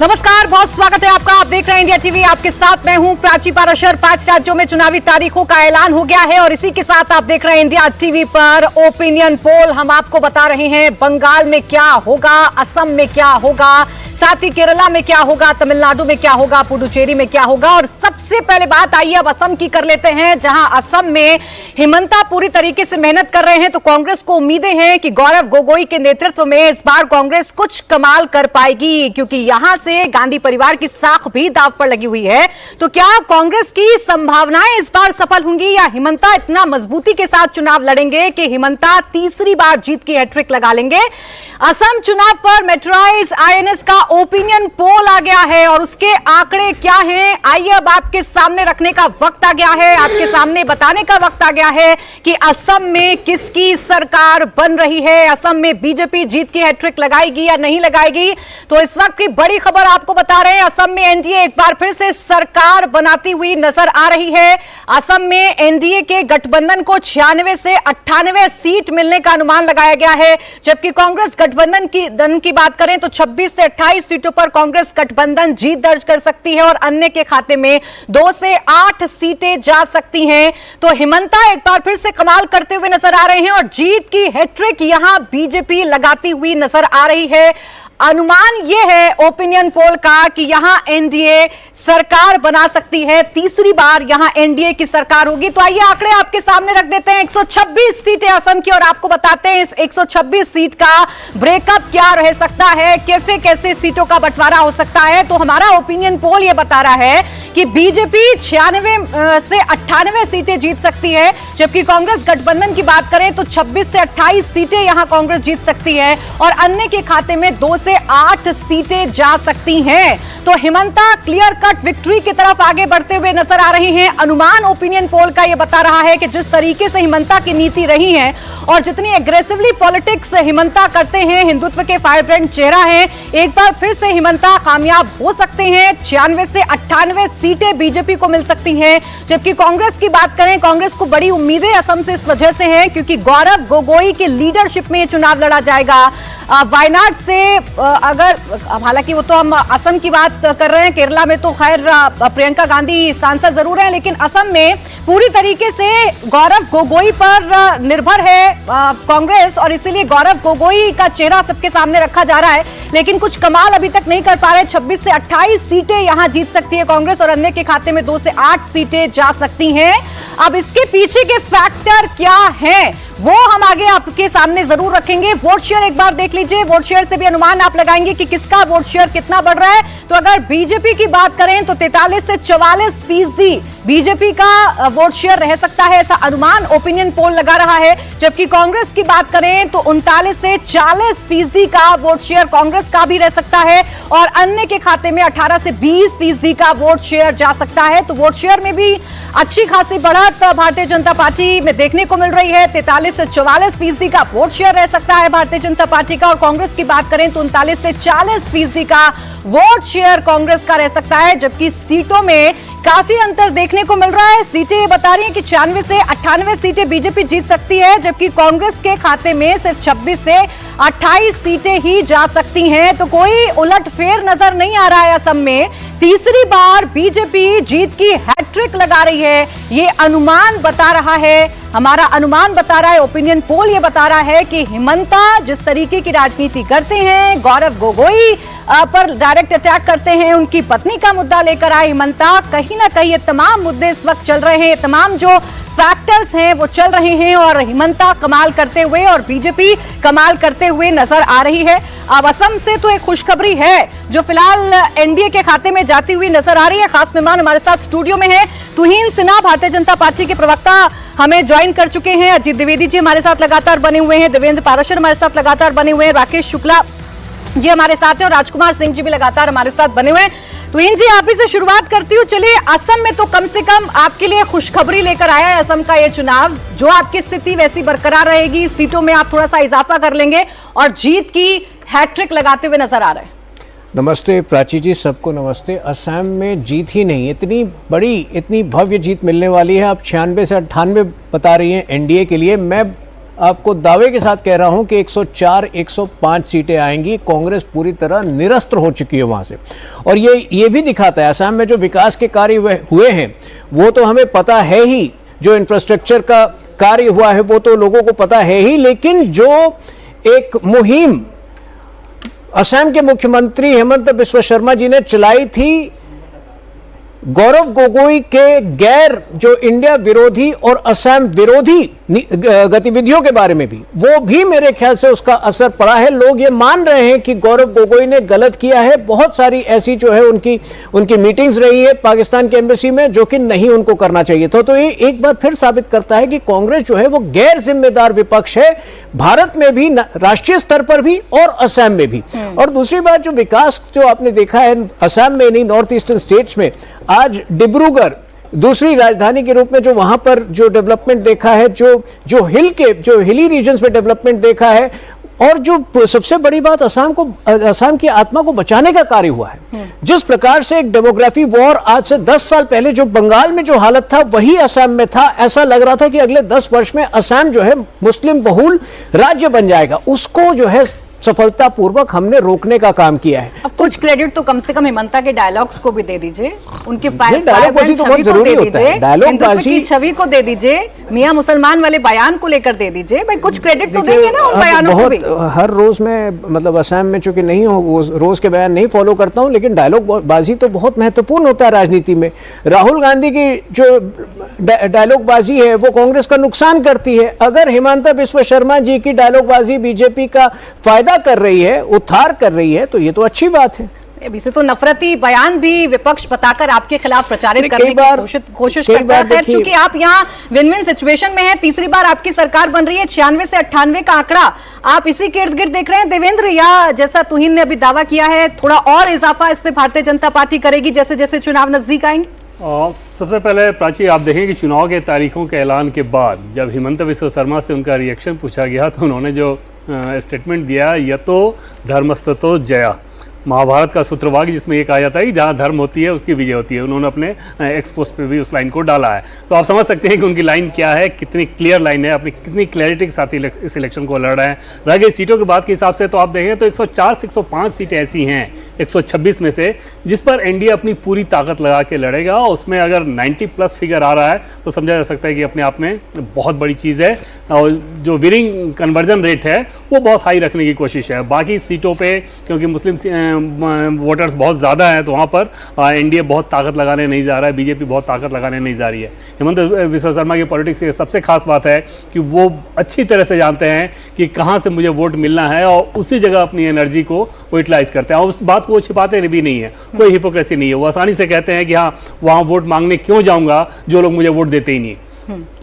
नमस्कार, बहुत स्वागत है आपका। आप देख रहे हैं इंडिया टीवी। आपके साथ मैं हूं प्राची पाराशर। 5 राज्यों में चुनावी तारीखों का ऐलान हो गया है और इसी के साथ आप देख रहे हैं इंडिया टीवी पर ओपिनियन पोल। हम आपको बता रहे हैं बंगाल में क्या होगा, असम में क्या होगा, साथ ही केरला में क्या होगा, तमिलनाडु में क्या होगा, पुडुचेरी में क्या होगा। और सबसे पहले बात आइए अब असम की कर लेते हैं, जहां असम में हिमंता पूरी तरीके से मेहनत कर रहे हैं। तो कांग्रेस को उम्मीदें हैं कि गौरव गोगोई के नेतृत्व में इस बार कांग्रेस कुछ कमाल कर पाएगी, क्योंकि यहां से गांधी परिवार की साख भी दांव पर लगी हुई है। तो क्या कांग्रेस की संभावनाएं इस बार सफल होंगी या हिमंता इतना मजबूती के साथ चुनाव लड़ेंगे कि हिमंता तीसरी बार जीत की हैट्रिक लगा लेंगे? असम चुनाव पर मेट्राइज आईएनएस का ओपिनियन पोल आ गया है और उसके आंकड़े क्या हैं, आइए अब आपके सामने रखने का वक्त आ गया है, आपके सामने बताने का वक्त आ गया है कि असम में किसकी सरकार बन रही है। असम में बीजेपी जीत की हैट्रिक लगाएगी या नहीं लगाएगी? तो इस वक्त की बड़ी खबर आपको बता रहे हैं, असम में एनडीए एक बार फिर से सरकार बनाती हुई नजर आ रही है। असम में एनडीए के गठबंधन को 96 से 98 सीट मिलने का अनुमान लगाया गया है, जबकि कांग्रेस गठबंधन की बात करें तो 26 से 28 सीटों पर कांग्रेस गठबंधन जीत दर्ज कर सकती है और अन्य के खाते में 2 से 8 सीटें जा सकती हैं। तो हिमंता एक बार फिर से कमाल करते हुए नजर आ रहे हैं और जीत की हैट्रिक यहां बीजेपी लगाती हुई नजर आ रही है। अनुमान यह है ओपिनियन पोल का कि यहां एनडीए सरकार बना सकती है, तीसरी बार यहां एनडीए की सरकार होगी। तो आइए आंकड़े आपके सामने रख देते हैं। 126 सीटें असम की और आपको बताते हैं इस 126 सीट का ब्रेकअप क्या रह सकता है, कैसे कैसे सीटों का बंटवारा हो सकता है। तो हमारा ओपिनियन पोल यह बता रहा है कि बीजेपी 96 से 98 सीटें जीत सकती है, जबकि कांग्रेस गठबंधन की बात करें तो 26 से 28 सीटें यहां कांग्रेस जीत सकती है और अन्य के खाते में 2 से 8 सीटें जा सकती हैं। तो हिमंता क्लियर कट विक्ट्री की तरफ आगे बढ़ते हुए नजर आ रही हैं। अनुमान ओपिनियन पोल का यह बता रहा है कि जिस तरीके से हिमंता की नीति रही है और जितनी एग्रेसिवली पॉलिटिक्स हिमंता करते हैं, हिंदुत्व के फायरब्रांड चेहरा है, एक बार फिर से हिमंता कामयाब हो सकते हैं। 96 से 98 सीटें बीजेपी को मिल सकती हैं, जबकि कांग्रेस की बात करें, कांग्रेस को बड़ी उम्मीदें असम से इस वजह से हैं क्योंकि गौरव गोगोई की लीडरशिप में चुनाव लड़ा जाएगा। वायनाड से अगर, हालांकि वो तो हम असम की बात कर रहे हैं, केरला में तो खैर प्रियंका गांधी सांसद जरूर हैं, लेकिन असम में पूरी तरीके से गौरव गोगोई पर निर्भर है कांग्रेस और इसीलिए गौरव गोगोई का चेहरा सबके सामने रखा जा रहा है, लेकिन कुछ कमाल अभी तक नहीं कर पा रहे। 26 से 28 सीटें यहां जीत सकती है कांग्रेस और अन्य के खाते में 2 से 8 सीटें जा सकती हैं। अब इसके पीछे के फैक्टर क्या हैं वो हम आगे आपके सामने जरूर रखेंगे। वोट शेयर एक बार देख लीजिए, वोट शेयर से भी अनुमान आप लगाएंगे कि किसका वोट शेयर कितना बढ़ रहा है। तो अगर बीजेपी की बात करें तो 43 से 44% बीजेपी का वोट शेयर रह सकता है, ऐसा अनुमान ओपिनियन पोल लगा रहा है। जबकि कांग्रेस की बात करें तो 39 से 40% का वोट शेयर कांग्रेस का भी रह सकता है और अन्य के खाते में 18 से 20% का वोट शेयर जा सकता है। तो वोट शेयर में भी अच्छी खासी बढ़त भारतीय जनता पार्टी में देखने को मिल रही है। 43 से 44% का वोट शेयर रह सकता है भारतीय जनता पार्टी का और कांग्रेस की बात करें तो 39 से 40% का वोट शेयर कांग्रेस का रह सकता है, जबकि सीटों में काफी अंतर देखने को मिल रहा है। सीटें ये बता रही हैं कि 96 से 98 सीटें बीजेपी जीत सकती है, जबकि कांग्रेस के खाते में सिर्फ 26 से 28 सीटें ही जा सकती हैं। तो कोई उलटफेर नजर नहीं आ रहा है असम में। तीसरी बार बीजेपी जीत की हैट्रिक लगा रही है, ये अनुमान बता रहा है, हमारा अनुमान बता रहा है, ओपिनियन पोल ये बता रहा है कि हिमंता जिस तरीके की राजनीति करते हैं, गौरव गोगोई पर डायरेक्ट अटैक करते हैं, उनकी पत्नी का मुद्दा लेकर आए हिमंता, कहीं ना कहीं ये तमाम मुद्दे इस वक्त चल रहे हैं, तमाम जो फैक्टर्स हैं वो चल रहे हैं और हिमंता कमाल करते हुए और बीजेपी कमाल करते हुए नजर आ रही है। अब असम से तो एक खुशखबरी है जो फिलहाल एनडीए के खाते में जाती हुई नजर आ रही है। खास मेहमान हमारे साथ स्टूडियो में है तुहिन सिन्हा, भारतीय जनता पार्टी के प्रवक्ता हमें ज्वाइन कर चुके हैं। अजीत द्विवेदी जी हमारे साथ लगातार बने हुए हैं, देवेंद्र पाराशर हमारे साथ लगातार बने हुए हैं, राकेश शुक्ला जी हमारे साथ हैं और राजकुमार सिंह जी भी लगातार हमारे साथ बने हुए हैं। तो इन जी आप ही से शुरुआत करती हूँ। चलिए, असम में तो कम से कम आपके लिए खुशखबरी लेकर आया है असम का ये चुनाव, जो आपकी स्थिति वैसी बरकरार रहेगी, सीटों में आप थोड़ा सा इजाफा कर लेंगे और जीत की हैट्रिक लगाते हुए नजर आ रहे हैं। नमस्ते प्राची जी, सबको नमस्ते। असम में जीत ही नहीं, इतनी बड़ी इतनी भव्य जीत मिलने वाली है। आप 96 से 98 बता रही हैं एनडीए के लिए। मैं आपको दावे के साथ कह रहा हूं कि 104 105 सीटें आएंगी। कांग्रेस पूरी तरह निरस्त्र हो चुकी है वहां से। और ये भी दिखाता है असम में जो विकास के कार्य हुए हैं वो तो हमें पता है ही, जो इंफ्रास्ट्रक्चर का कार्य हुआ है वो तो लोगों को पता है ही, लेकिन जो एक मुहिम असम के मुख्यमंत्री हेमंत बिस्वा शर्मा जी ने चलाई थी गौरव गोगोई के गैर जो इंडिया विरोधी और असम विरोधी गतिविधियों के बारे में भी, वो भी मेरे ख्याल से उसका असर पड़ा है। लोग ये मान रहे हैं कि गौरव गोगोई ने गलत किया है। बहुत सारी ऐसी जो है उनकी मीटिंग्स रही है पाकिस्तान के एम्बेसी में जो कि नहीं उनको करना चाहिए था। तो ये एक बार फिर साबित करता है कि कांग्रेस जो है वो गैर जिम्मेदार विपक्ष है, भारत में भी, राष्ट्रीय स्तर पर भी और असम में भी। और दूसरी बात, जो विकास जो आपने देखा है असम में नहीं, नॉर्थ ईस्टर्न स्टेट्स में, आज डिब्रूगढ़ दूसरी राजधानी के रूप में जो वहां पर जो डेवलपमेंट देखा है, जो हिली रीजन्स में डेवलपमेंट देखा है, और जो सबसे बड़ी बात असम की आत्मा को बचाने का कार्य हुआ है। जिस प्रकार से एक डेमोग्राफी वॉर आज से 10 साल पहले जो बंगाल में जो हालत था वही असम में था। ऐसा लग रहा था कि अगले 10 वर्ष में असम जो है मुस्लिम बहुल राज्य बन जाएगा। उसको जो है सफलतापूर्वक हमने रोकने का काम किया है। अब कुछ क्रेडिट तो कम से कम हेमंता के डायलॉग्स को भी दे दीजिए, उनकी डायलॉगबाजी तो बहुत जरूरी होता है। डायलॉगबाजी की छवि को दे दीजिए, मियां मुसलमान वाले बयान को लेकर दे दीजिए। भाई कुछ क्रेडिट तो देंगे ना उन बयानों को भी। हर रोज में मतलब असम में चूंकि नहीं हो, वो रोज के बयान नहीं फॉलो करता हूं, लेकिन डायलॉगबाजी तो बहुत महत्वपूर्ण होता है राजनीति में। राहुल गांधी की जो डायलॉगबाजी है वो कांग्रेस का नुकसान करती है। अगर हेमंता बिस्वा शर्मा जी की डायलॉगबाजी बीजेपी का फायदा कर रही है, उद्धार कर रही है, तो ये तो अच्छी बात है। अभी से तो नफरती बयान भी विपक्ष बताकर आपके खिलाफ प्रचारित करने की कोशिश करता है। क्योंकि आप यहाँ विन विन सिचुएशन में हैं, तीसरी बार आपकी सरकार बन रही है, 96 से 98 का आंकड़ा आप इसी के इर्द गिर्द देख रहे हैं देवेंद्र, या जैसा तुहिन ने अभी दावा किया है थोड़ा और इजाफा इस पे भारतीय जनता पार्टी करेगी जैसे जैसे चुनाव नजदीक आएंगे? सबसे पहले प्राची, आप देखें कि चुनाव के तारीखों के ऐलान के बाद जब हेमंत बिस्वा शर्मा से उनका रिएक्शन पूछा गया तो उन्होंने जो स्टेटमेंट दिया, यह तो धर्मस्ततो जया, महाभारत का सूत्रवाक्य जिसमें ये कहा जाता है कि जहाँ धर्म होती है उसकी विजय होती है। उन्होंने अपने एक्सपोस्ट पे भी उस लाइन को डाला है। तो आप समझ सकते हैं कि उनकी लाइन क्या है, कितनी क्लियर लाइन है, अपनी कितनी क्लैरिटी के साथ इस इलेक्शन को लड़ रहे हैं। रह गई सीटों की बात के हिसाब से तो आप देखें तो 104 से 105 सीटें ऐसी हैं 126 में से जिस पर एनडीए अपनी पूरी ताकत लगा के लड़ेगा। उसमें अगर 90+ फिगर आ रहा है तो समझा जा सकता है कि अपने आप में बहुत बड़ी चीज़ है। और जो विनिंग कन्वर्जन रेट है वो बहुत हाई रखने की कोशिश है। बाकी सीटों पे क्योंकि मुस्लिम वोटर्स बहुत ज़्यादा हैं तो वहाँ पर एनडीए बहुत ताकत लगाने नहीं जा रहा है, बीजेपी बहुत ताकत लगाने नहीं जा रही है। हेमंत बिस्वा शर्मा की पॉलिटिक्स की सबसे खास बात है कि वो अच्छी तरह से जानते हैं कि कहाँ से मुझे वोट मिलना है और उसी जगह अपनी एनर्जी को वो यूटिलाइज करते हैं। और उस बात को वो छिपाते भी नहीं है, कोई हिपोक्रेसी नहीं है। वो आसानी से कहते हैं कि हाँ, वहाँ वोट मांगने क्यों जाऊँगा जो लोग मुझे वोट देते ही नहीं।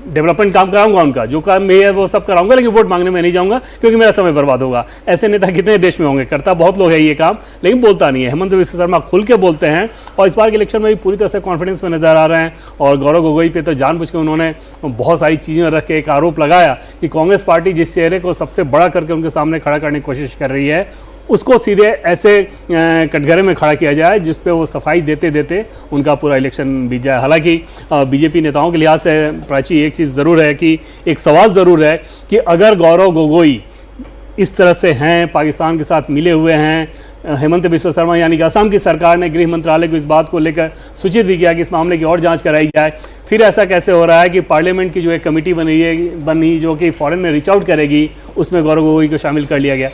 डेवलपमेंट काम कराऊंगा, उनका जो काम मैं है वो सब कराऊंगा, लेकिन वोट मांगने में नहीं जाऊंगा क्योंकि मेरा समय बर्बाद होगा। ऐसे नेता कितने देश में होंगे, करता बहुत लोग है ये काम, लेकिन बोलता नहीं है। हेमंत बिस्वा शर्मा खुल के बोलते हैं और इस बार के इलेक्शन में भी पूरी तरह से कॉन्फिडेंस में नजर आ रहे हैं। और गौरव गोगोई पे तो जानबूझ के उन्होंने बहुत सारी चीज़ें रख के एक आरोप लगाया कि कांग्रेस पार्टी जिस चेहरे को सबसे बड़ा करके उनके सामने खड़ा करने की कोशिश कर रही है उसको सीधे ऐसे कटघरे में खड़ा किया जाए जिस पे वो सफाई देते देते उनका पूरा इलेक्शन बीत जाए। हालांकि बीजेपी नेताओं के लिहाज से प्राची एक चीज़ ज़रूर है कि एक सवाल ज़रूर है कि अगर गौरव गोगोई इस तरह से हैं, पाकिस्तान के साथ मिले हुए हैं, हेमंत बिस्वा शर्मा यानी कि असम की सरकार ने गृह मंत्रालय को इस बात को लेकर सूचित भी किया कि इस मामले की और जांच कराई जाए, फिर ऐसा कैसे हो रहा है कि पार्लियामेंट की जो एक कमेटी बनी जो कि फॉरेन में रीच आउट करेगी उसमें गौरव गोगोई को शामिल कर लिया गया।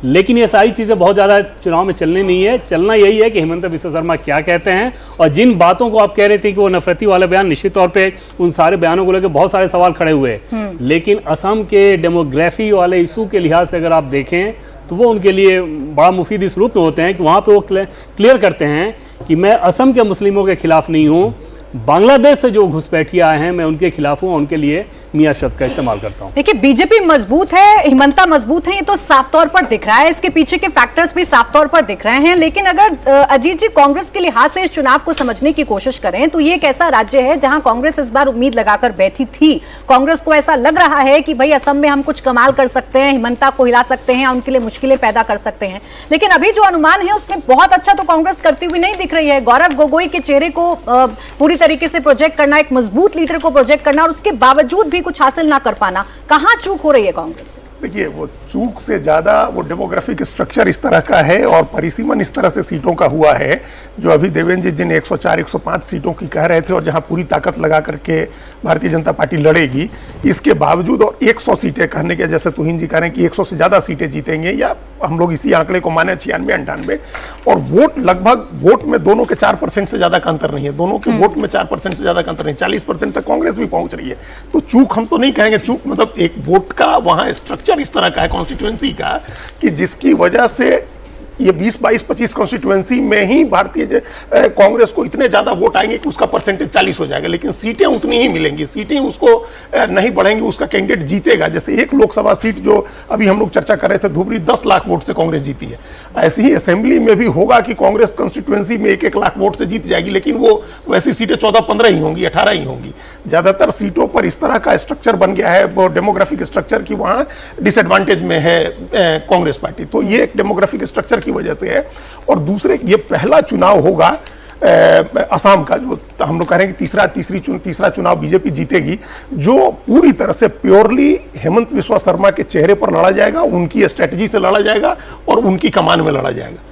लेकिन ये सारी चीज़ें बहुत ज़्यादा चुनाव में चलनी नहीं है। चलना यही है कि हेमंत बिस्वा शर्मा क्या कहते हैं। और जिन बातों को आप कह रहे थे कि वो नफरती वाला बयान, निश्चित तौर पे उन सारे बयानों को लेकर बहुत सारे सवाल खड़े हुए, लेकिन असम के डेमोग्राफी वाले इशू के लिहाज से अगर आप देखें तो वो उनके लिए बड़ा मुफीद इस रूप में होते हैं कि वहाँ पर वो क्लियर करते हैं कि मैं असम के मुस्लिमों के खिलाफ नहीं हूँ, बांग्लादेश से जो घुसपैठिए आए हैं मैं उनके खिलाफ हूँ, उनके लिए मियां शब्द का इस्तेमाल करता हूं। देखिए, बीजेपी मजबूत है, हेमंता मजबूत है, ये तो साफ तौर पर दिख रहा है, इसके पीछे के फैक्टर्स भी साफ तौर पर दिख रहे हैं। लेकिन अगर अजीत जी कांग्रेस के लिहाज से इस चुनाव को समझने की कोशिश करें तो ये एक ऐसा राज्य है जहां कांग्रेस इस बार उम्मीद लगाकर बैठी थी। कांग्रेस को ऐसा लग रहा है कि भाई असम में हम कुछ कमाल कर सकते हैं, हेमंता को हिला सकते हैं, उनके लिए मुश्किलें पैदा कर सकते हैं। लेकिन अभी जो अनुमान है उसमें बहुत अच्छा तो कांग्रेस करती हुई नहीं दिख रही है। गौरव गोगोई के चेहरे को पूरी तरीके से प्रोजेक्ट करना, एक मजबूत लीडर को प्रोजेक्ट करना और उसके बावजूद भी कुछ हासिल ना कर पाना, कहां चूक हो रही है कांग्रेस से? देखिए, वो चूक से ज्यादा वो डेमोग्राफिक स्ट्रक्चर इस तरह का है और परिसीमन इस तरह से सीटों का हुआ है, जो अभी देवेंद्र जी जिन 104 105 सीटों की कह रहे थे और जहां पूरी ताकत लगा करके भारतीय जनता पार्टी लड़ेगी, इसके बावजूद और 100 सीटें कहने के, जैसे तुहिन जी कह रहे हैं कि 100 से ज्यादा सीटें जीतेंगे, या हम लोग इसी आंकड़े को माने 96-98, और वोट लगभग वोट में दोनों के 4% से ज्यादा का अंतर नहीं है, दोनों के वोट में 4% से ज्यादा का अंतर नहीं, 40% तक कांग्रेस भी पहुंच रही है। तो चूक हम तो नहीं कहेंगे, चूक मतलब एक वोट का वहां स्ट्रक्चर इस तरह का है कॉन्स्टिट्यूएंसी का, कि जिसकी वजह से ये 20, 22, 25 कॉन्स्टिट्यूएंसी में ही भारतीय कांग्रेस को इतने ज्यादा वोट आएंगे कि उसका परसेंटेज 40 हो जाएगा, लेकिन सीटें उतनी ही मिलेंगी, सीटें उसको नहीं बढ़ेंगी, उसका कैंडिडेट जीतेगा। जैसे एक लोकसभा सीट जो अभी हम लोग चर्चा कर रहे थे धुबरी, 10 लाख वोट से कांग्रेस जीती है, ऐसी ही असेंबली में भी होगा कि कांग्रेस कॉन्स्टिट्यूएंसी में 1-1 लाख वोट से जीत जाएगी, लेकिन वो वैसी सीटें 14-15 ही होंगी, 18 ही होंगी। ज्यादातर सीटों पर इस तरह का स्ट्रक्चर बन गया है, वो डेमोग्राफिक स्ट्रक्चर की वहां डिसएडवांटेज में है कांग्रेस पार्टी। तो ये एक डेमोग्राफिक स्ट्रक्चर की वजह से है। और दूसरे, ये पहला चुनाव होगा असम का, जो हम लोग कह रहे हैं कि तीसरा चुनाव बीजेपी जीतेगी, जो पूरी तरह से प्योरली हेमंत बिस्वा शर्मा के चेहरे पर लड़ा जाएगा, उनकी स्ट्रेटजी से लड़ा जाएगा और उनकी कमान में लड़ा जाएगा।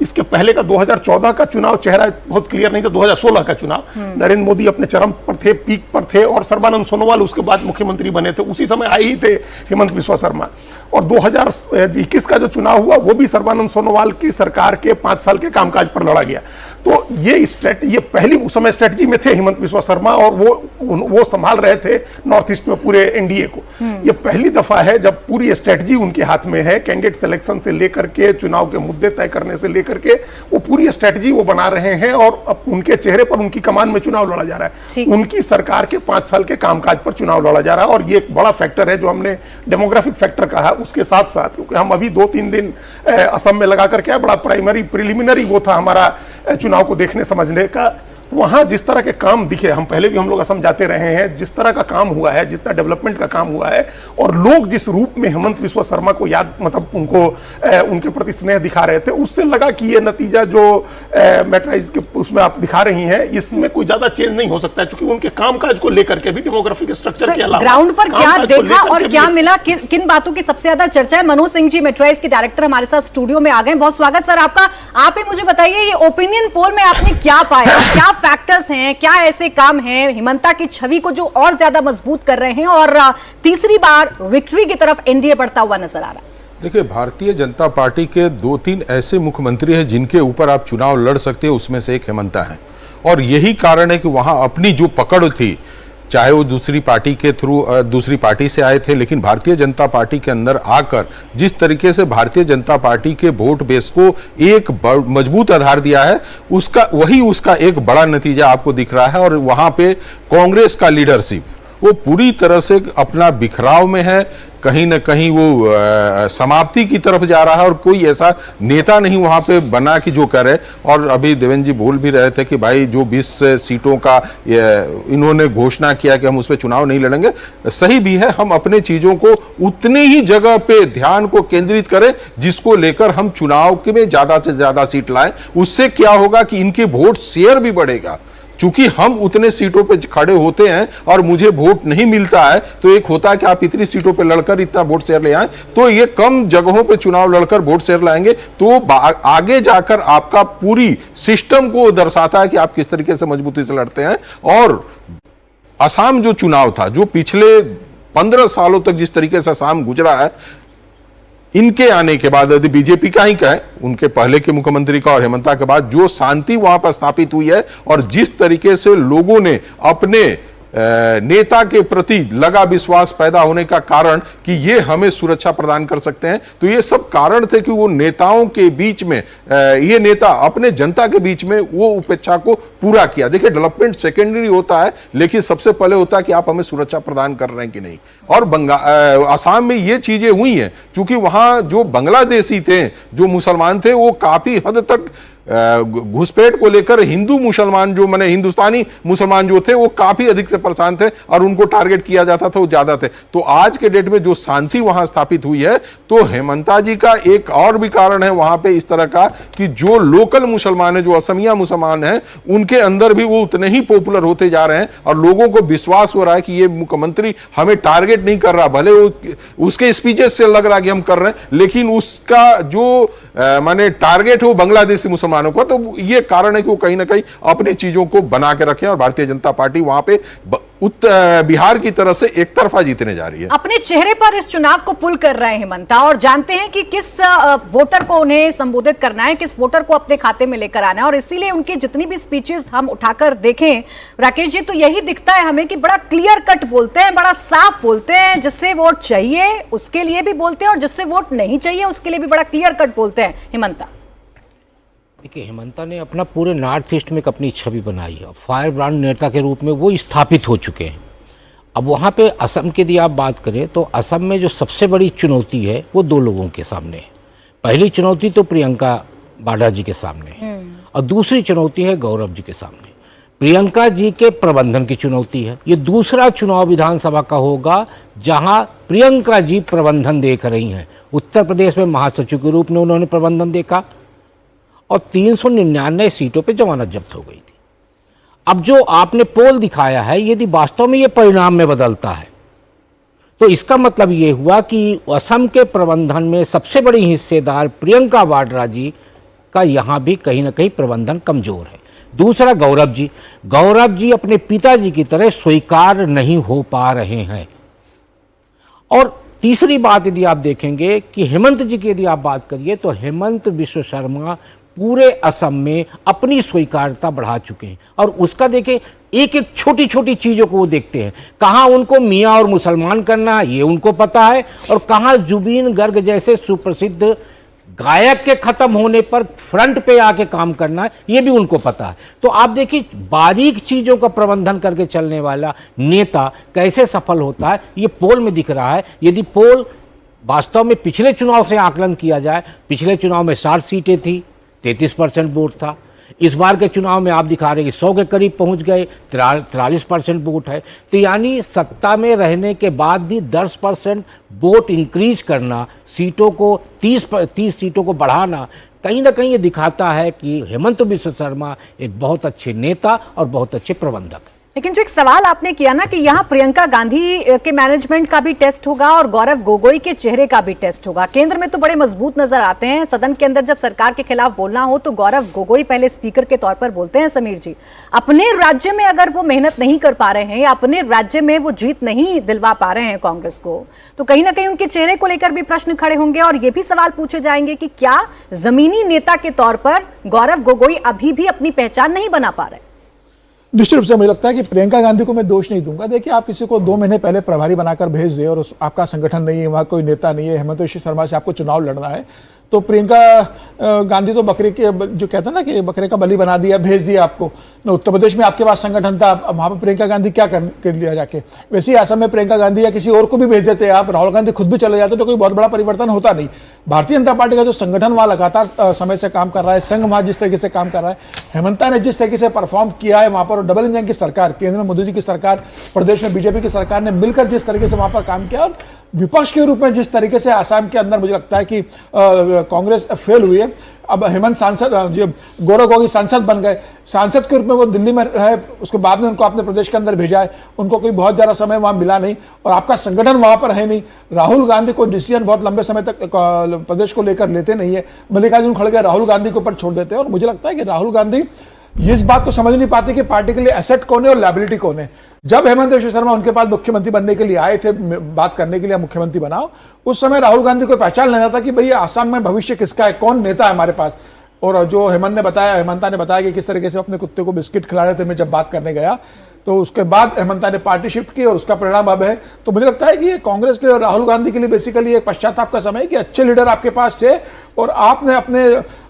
इसके पहले का 2014 का चुनाव चेहरा बहुत क्लियर नहीं था, 2016 का चुनाव नरेंद्र मोदी अपने चरम पर थे, पीक पर थे, और सर्बानंद सोनोवाल उसके बाद मुख्यमंत्री बने थे, उसी समय आए ही थे हेमंत बिस्वा शर्मा। और 2021 का जो चुनाव हुआ वो भी सर्बानंद सोनोवाल की सरकार के 5 साल के कामकाज पर लड़ा गया। तो ये पहली उस समय स्ट्रेटजी में थे हेमंत बिस्वा शर्मा, और वो संभाल रहे थे नॉर्थ ईस्ट में पूरे एनडीए को। ये पहली दफा है जब पूरी स्ट्रेटजी उनके हाथ में है, कैंडिडेट सिलेक्शन से लेकर के चुनाव के मुद्दे तय करने से लेकर के वो पूरी स्ट्रेटजी वो बना रहे हैं, और अब उनके चेहरे पर उनकी कमान में चुनाव लड़ा जा रहा है, उनकी सरकार के 5 साल के कामकाज पर चुनाव लड़ा जा रहा है। और ये एक बड़ा फैक्टर है जो हमने डेमोग्राफिक फैक्टर कहा। उसके साथ साथ क्योंकि हम अभी 2-3 दिन असम में लगा करके बड़ा प्रिलिमिनरी वो था हमारा चुनाव को देखने समझने का, वहां जिस तरह के काम दिखे, हम पहले भी हम लोग असम जाते रहे हैं, जिस तरह का काम हुआ है, जितना डेवलपमेंट का काम हुआ है, और लोग जिस रूप में हेमंत बिस्वा शर्मा को याद, मतलब उनको उनके प्रति स्नेह दिखा रहे थे, उससे लगा कि ये नतीजा जो मैट्राइज के उसमें आप दिखा रही हैं, इसमें कोई ज्यादा चेंज नहीं हो सकता है, क्योंकि उनके कामकाज को लेकर के भी डेमोग्राफिक स्ट्रक्चर के अलावा ग्राउंड पर क्या देखा और क्या मिला, किन बातों की सबसे ज्यादा चर्चा है? मनोज सिंह जी मैट्राइज के डायरेक्टर हमारे साथ स्टूडियो में आ गए। बहुत स्वागत सर आपका। आप ही मुझे बताइए, ये ओपिनियन पोल में आपने क्या पाया, क्या फैक्टर्स हैं, क्या ऐसे काम हैं हिमंता की छवि को जो और ज्यादा मजबूत कर रहे हैं और तीसरी बार विक्ट्री की तरफ एनडीए बढ़ता हुआ नजर आ रहा है? देखिए, भारतीय जनता पार्टी के 2-3 ऐसे मुख्यमंत्री हैं जिनके ऊपर आप चुनाव लड़ सकते हैं, उसमें से एक हेमंता है। और यही कारण है कि वहां अपनी जो पकड़ थी, चाहे वो दूसरी पार्टी के थ्रू दूसरी पार्टी से आए थे, लेकिन भारतीय जनता पार्टी के अंदर आकर जिस तरीके से भारतीय जनता पार्टी के वोट बेस को एक मजबूत आधार दिया है, उसका एक बड़ा नतीजा आपको दिख रहा है। और वहां पे कांग्रेस का लीडरशिप वो पूरी तरह से अपना बिखराव में है, कहीं ना कहीं वो समाप्ति की तरफ जा रहा है, और कोई ऐसा नेता नहीं वहां पे बना कि जो करे। और अभी देवेंद्र जी बोल भी रहे थे कि भाई जो 20 सीटों का इन्होंने घोषणा किया कि हम उस पर चुनाव नहीं लड़ेंगे, सही भी है। हम अपने चीजों को उतनी ही जगह पे ध्यान को केंद्रित करें जिसको लेकर हम चुनाव में ज्यादा से ज्यादा सीट लाएं। उससे क्या होगा कि इनके वोट शेयर भी बढ़ेगा। चूंकि हम उतने सीटों पे खड़े होते हैं और मुझे वोट नहीं मिलता है, तो एक होता है कि आप इतनी सीटों पे लड़कर इतना वोट शेयर ले आए, तो ये कम जगहों पे चुनाव लड़कर वोट शेयर लाएंगे, तो आगे जाकर आपका पूरी सिस्टम को दर्शाता है कि आप किस तरीके से मजबूती से लड़ते हैं। और असम जो चुनाव था, जो पिछले 15 सालों तक जिस तरीके से असम गुजरा है, इनके आने के बाद, यदि बीजेपी का ही कहें, उनके पहले के मुख्यमंत्री का और हेमंता के बाद जो शांति वहां पर स्थापित हुई है, और जिस तरीके से लोगों ने अपने नेता के प्रति लगा विश्वास पैदा होने का कारण कि ये हमें सुरक्षा प्रदान कर सकते हैं, तो ये सब कारण थे कि वो नेताओं के बीच में, ये नेता अपने जनता के बीच में वो उपेक्षा को पूरा किया। देखिए, डेवलपमेंट सेकेंडरी होता है, लेकिन सबसे पहले होता है कि आप हमें सुरक्षा प्रदान कर रहे हैं कि नहीं। और असम में ये चीजें हुई हैं, क्योंकि वहां जो बांग्लादेशी थे, जो मुसलमान थे, वो काफी हद तक घुसपैठ को लेकर हिंदू मुसलमान जो माने हिंदुस्तानी मुसलमान जो थे वो काफी अधिक से परेशान थे और उनको टारगेट किया जाता था, वो ज्यादा थे। तो आज के डेट में जो शांति वहां स्थापित हुई है, तो हेमंता जी का एक और भी कारण है वहां पे इस तरह का कि जो लोकल मुसलमान है, जो असमिया मुसलमान है, उनके अंदर भी वो उतने ही पॉपुलर होते जा रहे हैं और लोगों को विश्वास हो रहा है कि ये मुख्यमंत्री हमें टारगेट नहीं कर रहा, भले उसके स्पीचेस से लग रहा है कि हम कर रहे हैं, लेकिन उसका जो माने टारगेट हो बांग्लादेशी मुसलमानों का, तो ये कारण है कि वो कहीं ना कहीं अपनी चीजों को बना के रखे और भारतीय जनता पार्टी वहां पे बिहार की तरह से एक तरफा जीतने जा रही है। अपने चेहरे पर इस चुनाव को पुल कर रहे हैं हेमंता, और जानते हैं कि किस वोटर को उन्हें संबोधित करना है, किस वोटर को अपने खाते में लेकर आना है, और इसीलिए उनकी जितनी भी स्पीचेस हम उठाकर देखें राकेश जी, तो यही दिखता है हमें कि बड़ा क्लियर कट बोलते हैं, बड़ा साफ बोलते हैं। जिससे वोट चाहिए उसके लिए भी बोलते हैं और जिससे वोट नहीं चाहिए उसके लिए भी बड़ा क्लियर कट बोलते हैं हेमंता। देखिए, हेमंता ने अपना पूरे नॉर्थ ईस्ट में एक अपनी छवि बनाई है, फायर ब्रांड नेता के रूप में वो स्थापित हो चुके हैं। अब वहाँ पे असम की यदि आप बात करें तो असम में जो सबसे बड़ी चुनौती है वो दो लोगों के सामने है। पहली चुनौती तो प्रियंका वाड्रा जी के सामने है और दूसरी चुनौती है गौरव जी के सामने। प्रियंका जी के प्रबंधन की चुनौती है। ये दूसरा चुनाव विधानसभा का होगा जहाँ प्रियंका जी प्रबंधन देख रही हैं। उत्तर प्रदेश में महासचिव के रूप में उन्होंने प्रबंधन देखा और 399 सीटों पे जमानत जब्त हो गई थी। अब जो आपने पोल दिखाया है, यदि वास्तव में ये परिणाम में बदलता है तो इसका मतलब ये हुआ कि असम के प्रबंधन में सबसे बड़ी हिस्सेदार प्रियंका वाड्रा जी का यहाँ भी कहीं ना कहीं प्रबंधन कमजोर है। दूसरा गौरव जी अपने पिताजी की तरह स्वीकार नहीं हो पा रहे हैं। और तीसरी बात यदि आप देखेंगे कि हेमंत जी की यदि आप बात करिए तो हेमंत बिश्व शर्मा पूरे असम में अपनी स्वीकार्यता बढ़ा चुके हैं और उसका देखें एक एक छोटी छोटी चीज़ों को वो देखते हैं। कहाँ उनको मियाँ और मुसलमान करना है ये उनको पता है और कहाँ जुबीन गर्ग जैसे सुप्रसिद्ध गायक के खत्म होने पर फ्रंट पे आके काम करना है ये भी उनको पता है। तो आप देखिए बारीक चीज़ों का प्रबंधन करके चलने वाला नेता कैसे सफल होता है ये पोल में दिख रहा है। यदि पोल वास्तव में पिछले चुनाव से आकलन किया जाए, पिछले चुनाव में 60 सीटें थी, 33% वोट था। इस बार के चुनाव में आप दिखा रहे हैं कि 100 के करीब पहुंच गए, 43% वोट है। तो यानी सत्ता में रहने के बाद भी 10% वोट इंक्रीज करना, सीटों को 30 सीटों को बढ़ाना कहीं ना कहीं ये दिखाता है कि हेमंत बिश्व शर्मा एक बहुत अच्छे नेता और बहुत अच्छे प्रबंधक हैं। लेकिन जो एक सवाल आपने किया ना कि यहाँ प्रियंका गांधी के मैनेजमेंट का भी टेस्ट होगा और गौरव गोगोई के चेहरे का भी टेस्ट होगा। केंद्र में तो बड़े मजबूत नजर आते हैं, सदन के अंदर जब सरकार के खिलाफ बोलना हो तो गौरव गोगोई पहले स्पीकर के तौर पर बोलते हैं। समीर जी, अपने राज्य में अगर वो मेहनत नहीं कर पा रहे हैं या अपने राज्य में वो जीत नहीं दिलवा पा रहे हैं कांग्रेस को, तो कहीं ना कहीं उनके चेहरे को लेकर भी प्रश्न खड़े होंगे और ये भी सवाल पूछे जाएंगे कि क्या जमीनी नेता के तौर पर गौरव गोगोई अभी भी अपनी पहचान नहीं बना पा रहे। निश्चित रूप से मुझे लगता है कि प्रियंका गांधी को मैं दोष नहीं दूंगा। देखिए, आप किसी को 2 महीने पहले प्रभारी बनाकर भेज दें और आपका संगठन नहीं है, वहाँ कोई नेता नहीं है, हेमंत बिश्व शर्मा से आपको चुनाव लड़ना है, तो प्रियंका गांधी तो बकरे के जो कहते हैं ना कि बकरे का बलि बना दिया, भेज दिया आपको ना। उत्तर प्रदेश में आपके पास संगठन था, वहाँ पर प्रियंका गांधी क्या कर लिया जाके। वैसे ही असम में प्रियंका गांधी या किसी और को भी भेज देते आप, राहुल गांधी खुद भी चले जाते तो कोई बहुत बड़ा परिवर्तन होता नहीं। भारतीय जनता पार्टी का जो संगठन वहाँ लगातार समय से काम कर रहा है, संघ वहाँ जिस तरीके से काम कर रहा है, हेमंता ने जिस तरीके से परफॉर्म किया है वहाँ पर, डबल इंजन की सरकार, केंद्र में मोदी जी की सरकार, प्रदेश में बीजेपी की सरकार ने मिलकर जिस तरीके से वहाँ पर काम किया और विपक्ष के रूप में जिस तरीके से आसाम के अंदर मुझे लगता है कि कांग्रेस फेल हुई है। अब हेमंत सांसद, गौरव गोगोई सांसद बन गए, सांसद के रूप में वो दिल्ली में रहे, उसके बाद में उनको अपने प्रदेश के अंदर भेजा है, उनको कोई बहुत ज़्यादा समय वहाँ मिला नहीं और आपका संगठन वहाँ पर है नहीं। राहुल गांधी कोई डिसीजन बहुत लंबे समय तक प्रदेश को लेकर लेते नहीं है, मल्लिकार्जुन खड़गे राहुल गांधी के ऊपर छोड़ देते हैं और मुझे लगता है कि राहुल गांधी ये इस बात को समझ नहीं पाते कि पार्टी के लिए एसेट कौन है और लायबिलिटी कौन है। जब हेमंत बिश्व शर्मा उनके पास मुख्यमंत्री बनने के लिए आए थे, बात करने के लिए मुख्यमंत्री बनाओ, उस समय राहुल गांधी को पहचान लेना था कि भाई आसाम में भविष्य किसका है, कौन नेता है हमारे पास। और जो हेमंता ने बताया कि किस तरीके से अपने कुत्ते को बिस्किट खिला रहे थे, मैं जब बात करने गया तो उसके बाद हेमंता ने पार्टी शिफ्ट की और उसका परिणाम अब है। तो मुझे लगता है कि ये कांग्रेस के लिए और राहुल गांधी के लिए बेसिकली एक पश्चाताप का समय है कि अच्छे लीडर आपके पास थे और आपने अपने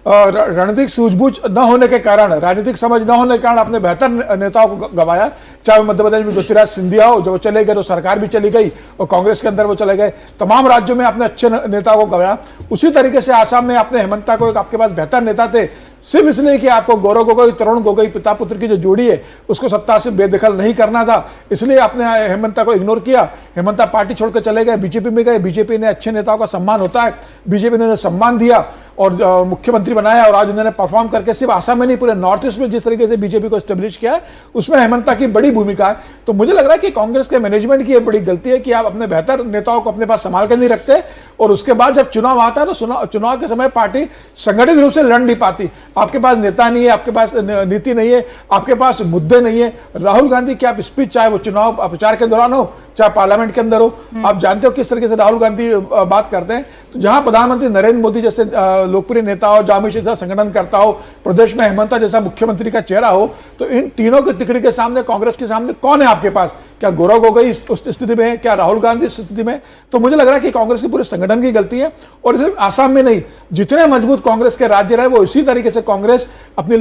रणनीतिक सूझबूझ न होने के कारण, राजनीतिक समझ न होने के कारण आपने बेहतर नेताओं को गंवाया। चाहे मध्य प्रदेश में ज्योतिराज सिंधिया हो, जब वो चले गए तो सरकार भी चली गई और कांग्रेस के अंदर वो चले गए। तमाम राज्यों में आपने अच्छे नेताओं को गंवाया। उसी तरीके से आसाम में आपने हेमंता को, एक आपके पास बेहतर नेता थे सिर्फ इसलिए कि आपको गौरव गोगोई तरुण गोगोई पिता पुत्र की जो जोड़ी है उसको सत्ता से बेदखल नहीं करना था, इसलिए आपने हेमंता को इग्नोर किया। हेमंता पार्टी छोड़कर चले गए, बीजेपी में गए। बीजेपी ने अच्छे नेताओं का सम्मान होता है, बीजेपी ने उन्हें सम्मान दिया और मुख्यमंत्री बनाया, और आज उन्होंने परफॉर्म करके सिर्फ आसाम में नहीं पूरे नॉर्थ ईस्ट में जिस तरीके से बीजेपी को एस्टेब्लिश किया है उसमें हेमंता की बड़ी भूमिका है। तो मुझे लग रहा है कि कांग्रेस के मैनेजमेंट की यह बड़ी गलती है कि आप अपने बेहतर नेताओं को अपने पास संभाल कर नहीं रखते, और उसके बाद जब चुनाव आता है तो चुनाव के समय पार्टी संगठित रूप से लड़ नहीं पाती। आपके पास नेता नहीं है, आपके पास नीति नहीं है, आपके पास मुद्दे नहीं है। राहुल गांधी की आप स्पीच, चाहे वो चुनाव प्रचार के दौरान हो चाहे पार्लियामेंट के अंदर हो, आप जानते हो किस तरीके से राहुल गांधी बात करते हैं। तो जहां प्रधानमंत्री नरेंद्र मोदी जैसे लोकप्रिय नेता हो, जहां जैसा संगठन करता हो, प्रदेश में हेमंता जैसा मुख्यमंत्री का चेहरा हो, तो इन तीनों की तिकड़ी के सामने, कांग्रेस के सामने कौन है आपके पास? क्या गौरव गोगोई उस स्थिति में है? क्या राहुल गांधी इस स्थिति में? तो मुझे लग रहा है कि कांग्रेस की पूरे संगठन की गलती है। और सिर्फ आसाम में नहीं, जितने मजबूत कांग्रेस के राज्य रहे वो इसी तरीके से कांग्रेस अपनी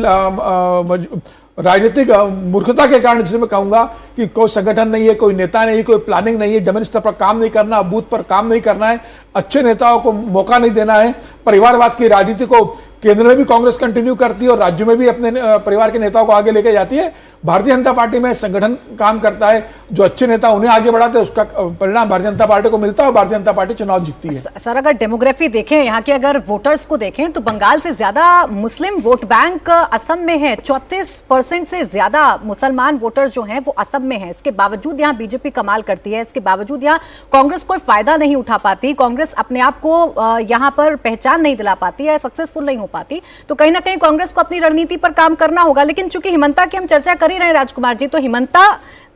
राजनीतिक मूर्खता के कारण, जिसे मैं कहूंगा कि कोई संगठन नहीं है, कोई नेता नहीं, कोई प्लानिंग नहीं है, जमीन स्तर पर काम नहीं करना, बूथ पर काम नहीं करना है, अच्छे नेताओं को मौका नहीं देना है, परिवारवाद की राजनीति को केंद्र में भी कांग्रेस कंटिन्यू करती है और राज्य में भी अपने परिवार के नेताओं को आगे लेके जाती है। भारतीय जनता पार्टी में संगठन काम करता है, जो अच्छे नेता उन्हें आगे बढ़ाते हैं, उसका परिणाम भारतीय जनता पार्टी को मिलता है और भारतीय जनता पार्टी चुनाव जीतती है। सर, अगर डेमोग्राफी देखें, यहाँ के अगर वोटर्स को देखें तो बंगाल से ज्यादा मुस्लिम वोट बैंक असम में है। 34% से ज्यादा मुसलमान वोटर्स जो हैं वो असम में हैं। इसके बावजूद यहाँ बीजेपी कमाल करती है, इसके बावजूद यहाँ कांग्रेस कोई फायदा नहीं उठा पाती, कांग्रेस अपने आप को यहाँ पर पहचान नहीं दिला पाती है, सक्सेसफुल नहीं हो पाती। तो कहीं ना कहीं कांग्रेस को अपनी रणनीति पर काम करना होगा। लेकिन चूंकि हिमंता की हम चर्चा कर ही रहे हैं राजकुमार जी, तो हिमंता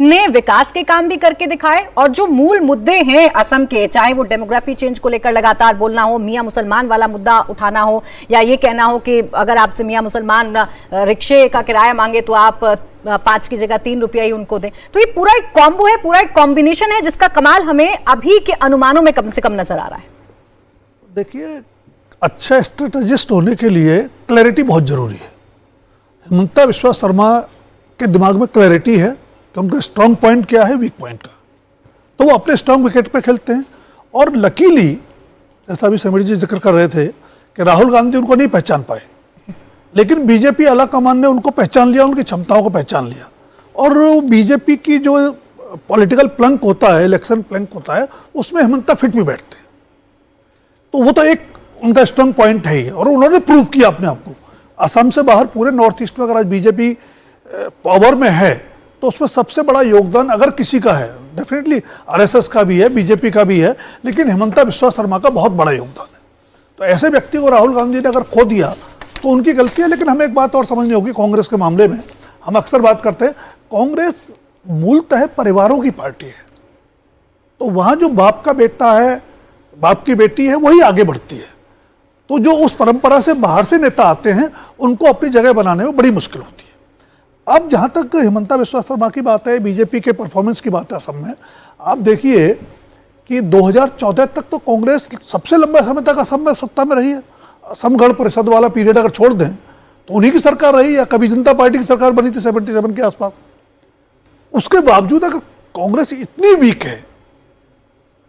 ने विकास के काम भी करके दिखाए, और जो मूल मुद्दे हैं असम के, चाहे वो डेमोग्राफी चेंज को लेकर लगातार बोलना हो, मियां मुसलमान वाला मुद्दा उठाना हो, या ये कहना हो कि अगर आपसे मियां मुसलमान रिक्शे का किराया मांगे तो आप 5 की जगह 3 रुपया ही उनको दें। तो ये पूरा एक कॉम्बो है, पूरा एक कॉम्बिनेशन है, जिसका कमाल हमें अभी के अनुमानों में कम से कम नजर आ रहा है। देखिए, अच्छा स्ट्रेटेजिस्ट होने के लिए क्लैरिटी बहुत जरूरी है। हिमंता बिस्वा शर्मा के दिमाग में क्लैरिटी है कि उनका स्ट्रांग पॉइंट क्या है, वीक पॉइंट का, तो वो अपने स्ट्रांग विकेट पे खेलते हैं। और लकीली, जैसा अभी समीर जी जिक्र कर रहे थे कि राहुल गांधी उनको नहीं पहचान पाए, लेकिन बीजेपी आला कमान ने उनको पहचान लिया, उनकी क्षमताओं को पहचान लिया। और बीजेपी की जो पॉलिटिकल प्लंक होता है, इलेक्शन प्लंक होता है, उसमें हेमंता फिट भी बैठते हैं। तो वो तो एक उनका स्ट्रांग पॉइंट है ही, और उन्होंने प्रूव किया अपने आप को। असम से बाहर पूरे नॉर्थ ईस्ट में अगर आज बीजेपी पावर में है तो उसमें सबसे बड़ा योगदान अगर किसी का है, डेफिनेटली आरएसएस का भी है, बीजेपी का भी है, लेकिन हिमंता बिस्वा शर्मा का बहुत बड़ा योगदान है। तो ऐसे व्यक्ति को राहुल गांधी ने अगर खो दिया तो उनकी गलती है। लेकिन हमें एक बात और समझनी होगी कांग्रेस के मामले में, हम अक्सर बात करते हैं कांग्रेस मूलतः परिवारों की पार्टी है। तो वहाँ जो बाप का बेटा है, बाप की बेटी है, वही आगे बढ़ती है। तो जो उस परंपरा से बाहर से नेता आते हैं उनको अपनी जगह बनाने में बड़ी मुश्किल होती है। अब जहाँ तक हिमंता बिस्वा शर्मा की बात है, बीजेपी के परफॉर्मेंस की बात है असम में, आप देखिए कि 2014 तक तो कांग्रेस सबसे लंबा समय तक असम में सत्ता में रही है। असम गण परिषद वाला पीरियड अगर छोड़ दें तो उन्हीं की सरकार रही, या कभी जनता पार्टी की सरकार बनी थी 77 के आसपास। उसके बावजूद अगर कांग्रेस इतनी वीक है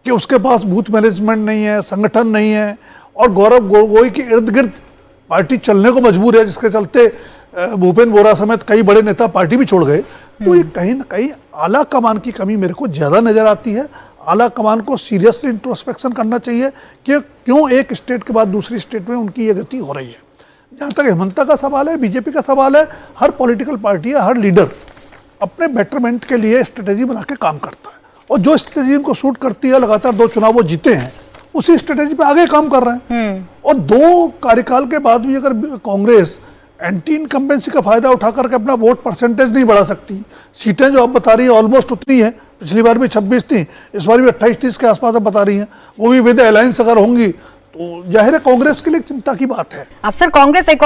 कि उसके पास बूथ मैनेजमेंट नहीं है, संगठन नहीं है, और गौरव गोगोई के इर्द गिर्द पार्टी चलने को मजबूर है, जिसके चलते भूपेन बोरा समेत कई बड़े नेता पार्टी भी छोड़ गए, तो ये कहीं ना कहीं आला कमान की कमी मेरे को ज़्यादा नजर आती है। आला कमान को सीरियसली इंट्रोस्पेक्शन करना चाहिए कि क्यों एक स्टेट के बाद दूसरी स्टेट में उनकी ये गति हो रही है। जहाँ तक हिमंता का सवाल है, बीजेपी का सवाल है, हर पॉलिटिकल पार्टी है, हर लीडर अपने बेटरमेंट के लिए स्ट्रेटेजी बना के काम करता है, और जो स्ट्रेटेजी उनको सूट करती है, लगातार 2 चुनाव वो जीते हैं, उसी स्ट्रेटेजी पे आगे काम कर रहे हैं। और 2 कार्यकाल के बाद भी अगर कांग्रेस एंटी इनकम्बेंसी का फायदा उठा करके अपना वोट परसेंटेज नहीं बढ़ा सकती, सीटें जो अब बता रही है ऑलमोस्ट उतनी है, पिछली बार भी 26 थी, इस बार भी 28-30 के आसपास अब बता रही हैं, वो भी विद अलायंस अगर होंगी तो जाहिर है कांग्रेस के लिए चिंता की बात है। अब सर, कांग्रेस एक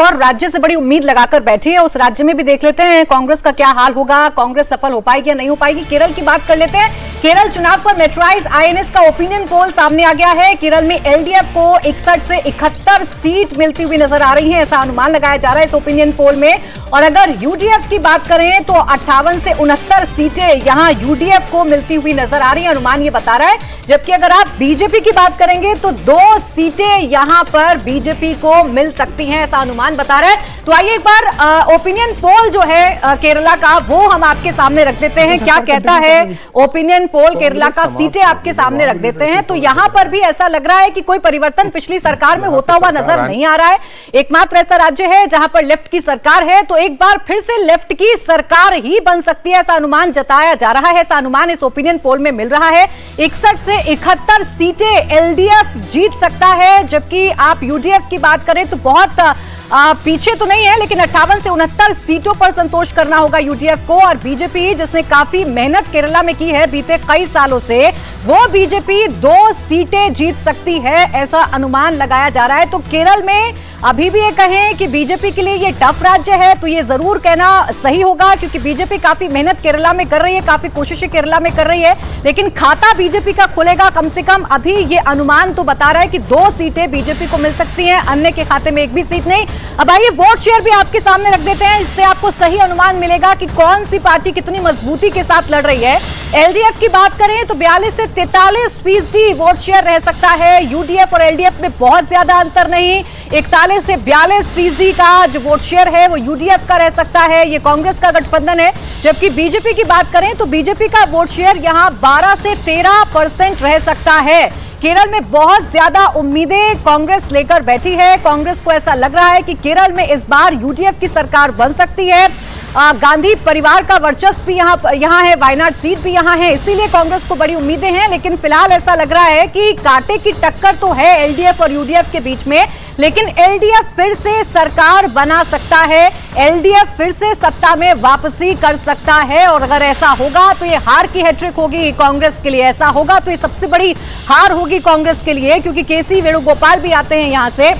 और राज्य से बड़ी उम्मीद लगाकर बैठी है, उस राज्य में भी देख लेते हैं कांग्रेस का क्या हाल होगा, कांग्रेस सफल हो पाएगी या नहीं हो पाएगी। केरल की बात कर लेते हैं। केरल चुनाव पर मेट्राइज आईएनएस का ओपिनियन पोल सामने आ गया है। केरल में एलडीएफ को 61 से 71 सीट मिलती हुई नजर आ रही है, ऐसा अनुमान लगाया जा रहा है इस ओपिनियन पोल में। और अगर यूडीएफ की बात करें तो 58 से 69 सीटें यहां यूडीएफ को मिलती हुई नजर आ रही है, अनुमान ये बता रहा है। जबकि अगर आप बीजेपी की बात करेंगे तो 2 सीटें यहां पर बीजेपी को मिल सकती हैं, ऐसा अनुमान बता रहा है। तो आइए एक बार ओपिनियन पोल जो है केरला का वो हम आपके सामने रख देते हैं। क्या कहता है ओपिनियन पोल केरला का, सीटें आपके सामने रख देते हैं। तो यहां पर भी ऐसा लग रहा है कि कोई परिवर्तन पिछली सरकार में होता हुआ नजर नहीं आ रहा है। एकमात्र ऐसा राज्य है जहां पर लेफ्ट की सरकार है, तो एक बार फिर से लेफ्ट की सरकार ही बन सकती है, ऐसा अनुमान जताया जा रहा है। ऐसा अनुमान इस ओपिनियन पोल में मिल रहा है। 61 से 71 सीटें एलडीएफ जीत सकता है, जबकि आप यूडीएफ की बात करें तो बहुत पीछे तो नहीं है, लेकिन 58 से 69 सीटों पर संतोष करना होगा यूडीएफ को। और बीजेपी जिसने काफी मेहनत केरला में की है बीते कई सालों से, वो बीजेपी 2 सीटें जीत सकती है, ऐसा अनुमान लगाया जा रहा है। तो केरल में अभी भी ये कहें कि बीजेपी के लिए ये टफ राज्य है तो ये जरूर कहना सही होगा, क्योंकि बीजेपी काफी मेहनत केरला में कर रही है, काफी कोशिशें केरला में कर रही है, लेकिन खाता बीजेपी का खुलेगा कम से कम। अभी ये अनुमान तो बता रहा है कि 2 सीटें बीजेपी को मिल सकती हैं, अन्य के खाते में एक भी सीट नहीं। अब आइए वोट शेयर भी आपके सामने रख देते हैं, इससे आपको सही अनुमान मिलेगा कि कौन सी पार्टी कितनी मजबूती के साथ लड़ रही है। एलडीएफ की बात करें तो 42 से 43% वोट शेयर रह सकता है। यूडीएफ और एलडीएफ में बहुत ज्यादा अंतर नहीं, 41 से 42% का जो वोट शेयर है वो यूडीएफ का रह सकता है। ये कांग्रेस का गठबंधन है। जबकि बीजेपी की बात करें तो बीजेपी का वोट शेयर यहां 12 से 13% रह सकता है। केरल में बहुत ज्यादा उम्मीदें कांग्रेस लेकर बैठी है। कांग्रेस को ऐसा लग रहा है कि केरल में इस बार यूडीएफ की सरकार बन सकती है। गांधी परिवार का वर्चस्व भी यहाँ है, वायनाड सीट भी यहाँ है, इसीलिए कांग्रेस को बड़ी उम्मीदें हैं। लेकिन फिलहाल ऐसा लग रहा है कि कांटे की टक्कर तो है एलडीएफ और यूडीएफ के बीच में, लेकिन एलडीएफ फिर से सरकार बना सकता है, एलडीएफ फिर से सत्ता में वापसी कर सकता है। और अगर ऐसा होगा तो ये हार की हैट्रिक होगी कांग्रेस के लिए। ऐसा होगा तो ये सबसे बड़ी हार होगी कांग्रेस के लिए, क्योंकि केसी वेणुगोपाल भी आते हैं यहां से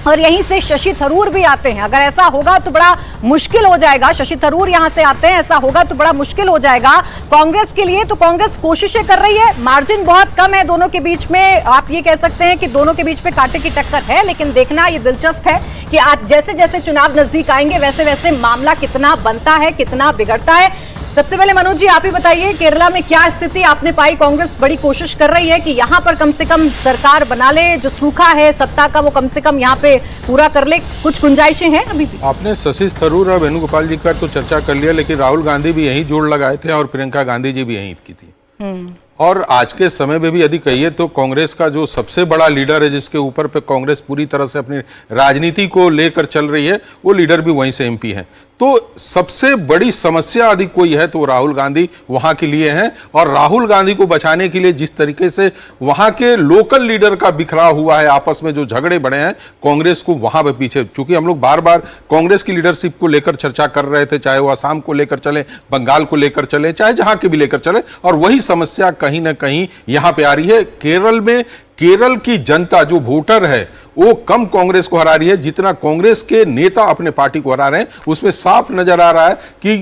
और यहीं से शशि थरूर भी आते हैं। अगर ऐसा होगा तो बड़ा मुश्किल हो जाएगा, शशि थरूर यहां से आते हैं, ऐसा होगा तो बड़ा मुश्किल हो जाएगा कांग्रेस के लिए। तो कांग्रेस कोशिशें कर रही है, मार्जिन बहुत कम है दोनों के बीच में। आप ये कह सकते हैं कि दोनों के बीच में कांटे की टक्कर है, लेकिन देखना ये दिलचस्प है कि आज जैसे जैसे चुनाव नजदीक आएंगे वैसे वैसे मामला कितना बनता है, कितना बिगड़ता है। सबसे पहले मनोज जी आप ही बताइए, केरला में क्या स्थिति आपने पाई? कांग्रेस बड़ी कोशिश कर रही है कि यहां पर कम से कम सरकार बना ले, जो सूखा है सत्ता का वो कम से कम यहां पे पूरा कर ले, कुछ गुंजाइशें हैं अभी भी? आपने शशि थरूर और वेणुगोपाल जी का तो चर्चा कर लिया, लेकिन राहुल गांधी भी यही जोड़ लगाए थे और प्रियंका गांधी जी भी यही की थी। और आज के समय में भी यदि कहिए तो कांग्रेस का जो सबसे बड़ा लीडर है, जिसके ऊपर पे कांग्रेस पूरी तरह से अपनी राजनीति को लेकर चल रही है, वो लीडर भी वहीं से एमपी हैं। तो सबसे बड़ी समस्या यदि कोई है तो राहुल गांधी वहां के लिए हैं। और राहुल गांधी को बचाने के लिए जिस तरीके से वहां के लोकल लीडर का बिखरा हुआ है, आपस में जो झगड़े बढ़े हैं, कांग्रेस को वहां पे पीछे, चूंकि हम लोग बार बार कांग्रेस की लीडरशिप को लेकर चर्चा कर रहे थे, चाहे वो असम को लेकर चले, बंगाल को लेकर चले, चाहे जहां के भी लेकर चले, और वही समस्या कहीं ना कहीं यहां पे आ रही है। केरल में केरल की जनता जो वोटर है वो कम कांग्रेस को हरा रही है जितना कांग्रेस के नेता अपने पार्टी को हरा रहे हैं। उसमें साफ नजर आ रहा है कि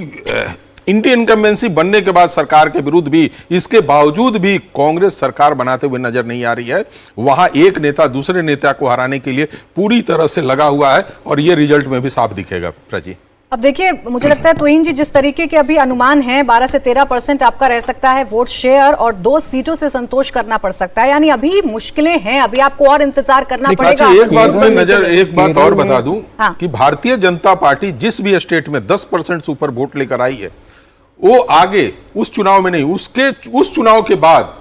इंडियन इनकम्बेंसी बनने के बाद सरकार के विरुद्ध भी, इसके बावजूद भी कांग्रेस सरकार बनाते हुए नजर नहीं आ रही है। वहां एक नेता दूसरे नेता को हराने के लिए पूरी तरह से लगा हुआ है और यह रिजल्ट में भी साफ दिखेगा। प्रजी अब देखिए, मुझे लगता है तोहिन जी जिस तरीके के अभी अनुमान है 12 से 13% आपका रह सकता है वोट शेयर और 2 सीटों से संतोष करना पड़ सकता है, यानी अभी मुश्किलें हैं, अभी आपको और इंतजार करना पड़ेगा। एक बात और बता दूं कि भारतीय जनता पार्टी जिस भी स्टेट में 10% से ऊपर वोट लेकर आई है, वो आगे उस चुनाव में नहीं, उस चुनाव के बाद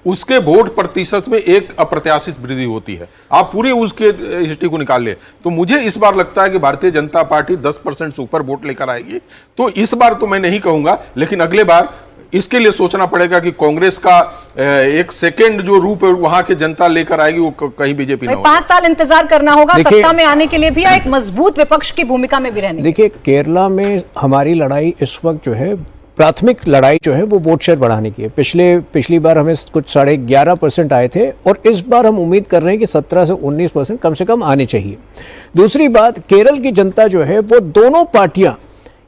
उसके वोट प्रतिशत में एक अप्रत्याशित वृद्धि होती है। आप पूरे उसके हिस्ट्री को निकाल ले तो मुझे इस बार लगता है कि भारतीय जनता पार्टी 10% से ऊपर वोट लेकर आएगी। तो इस बार तो मैं नहीं कहूंगा, लेकिन अगले बार इसके लिए सोचना पड़ेगा कि कांग्रेस का एक सेकेंड जो रूप है वहां के जनता लेकर आएगी, वो कहीं बीजेपी ना हो। 5 साल इंतजार करना होगा सत्ता में आने के लिए भी, एक मजबूत विपक्ष की भूमिका में भी रहने। देखिए, केरला में हमारी लड़ाई इस वक्त जो है, प्राथमिक लड़ाई जो है वो वोट शेयर बढ़ाने की है। पिछली बार हमें कुछ 11.5% आए थे और इस बार हम उम्मीद कर रहे हैं कि 17 से 19% कम से कम आने चाहिए। दूसरी बात, केरल की जनता जो है वो दोनों पार्टियां,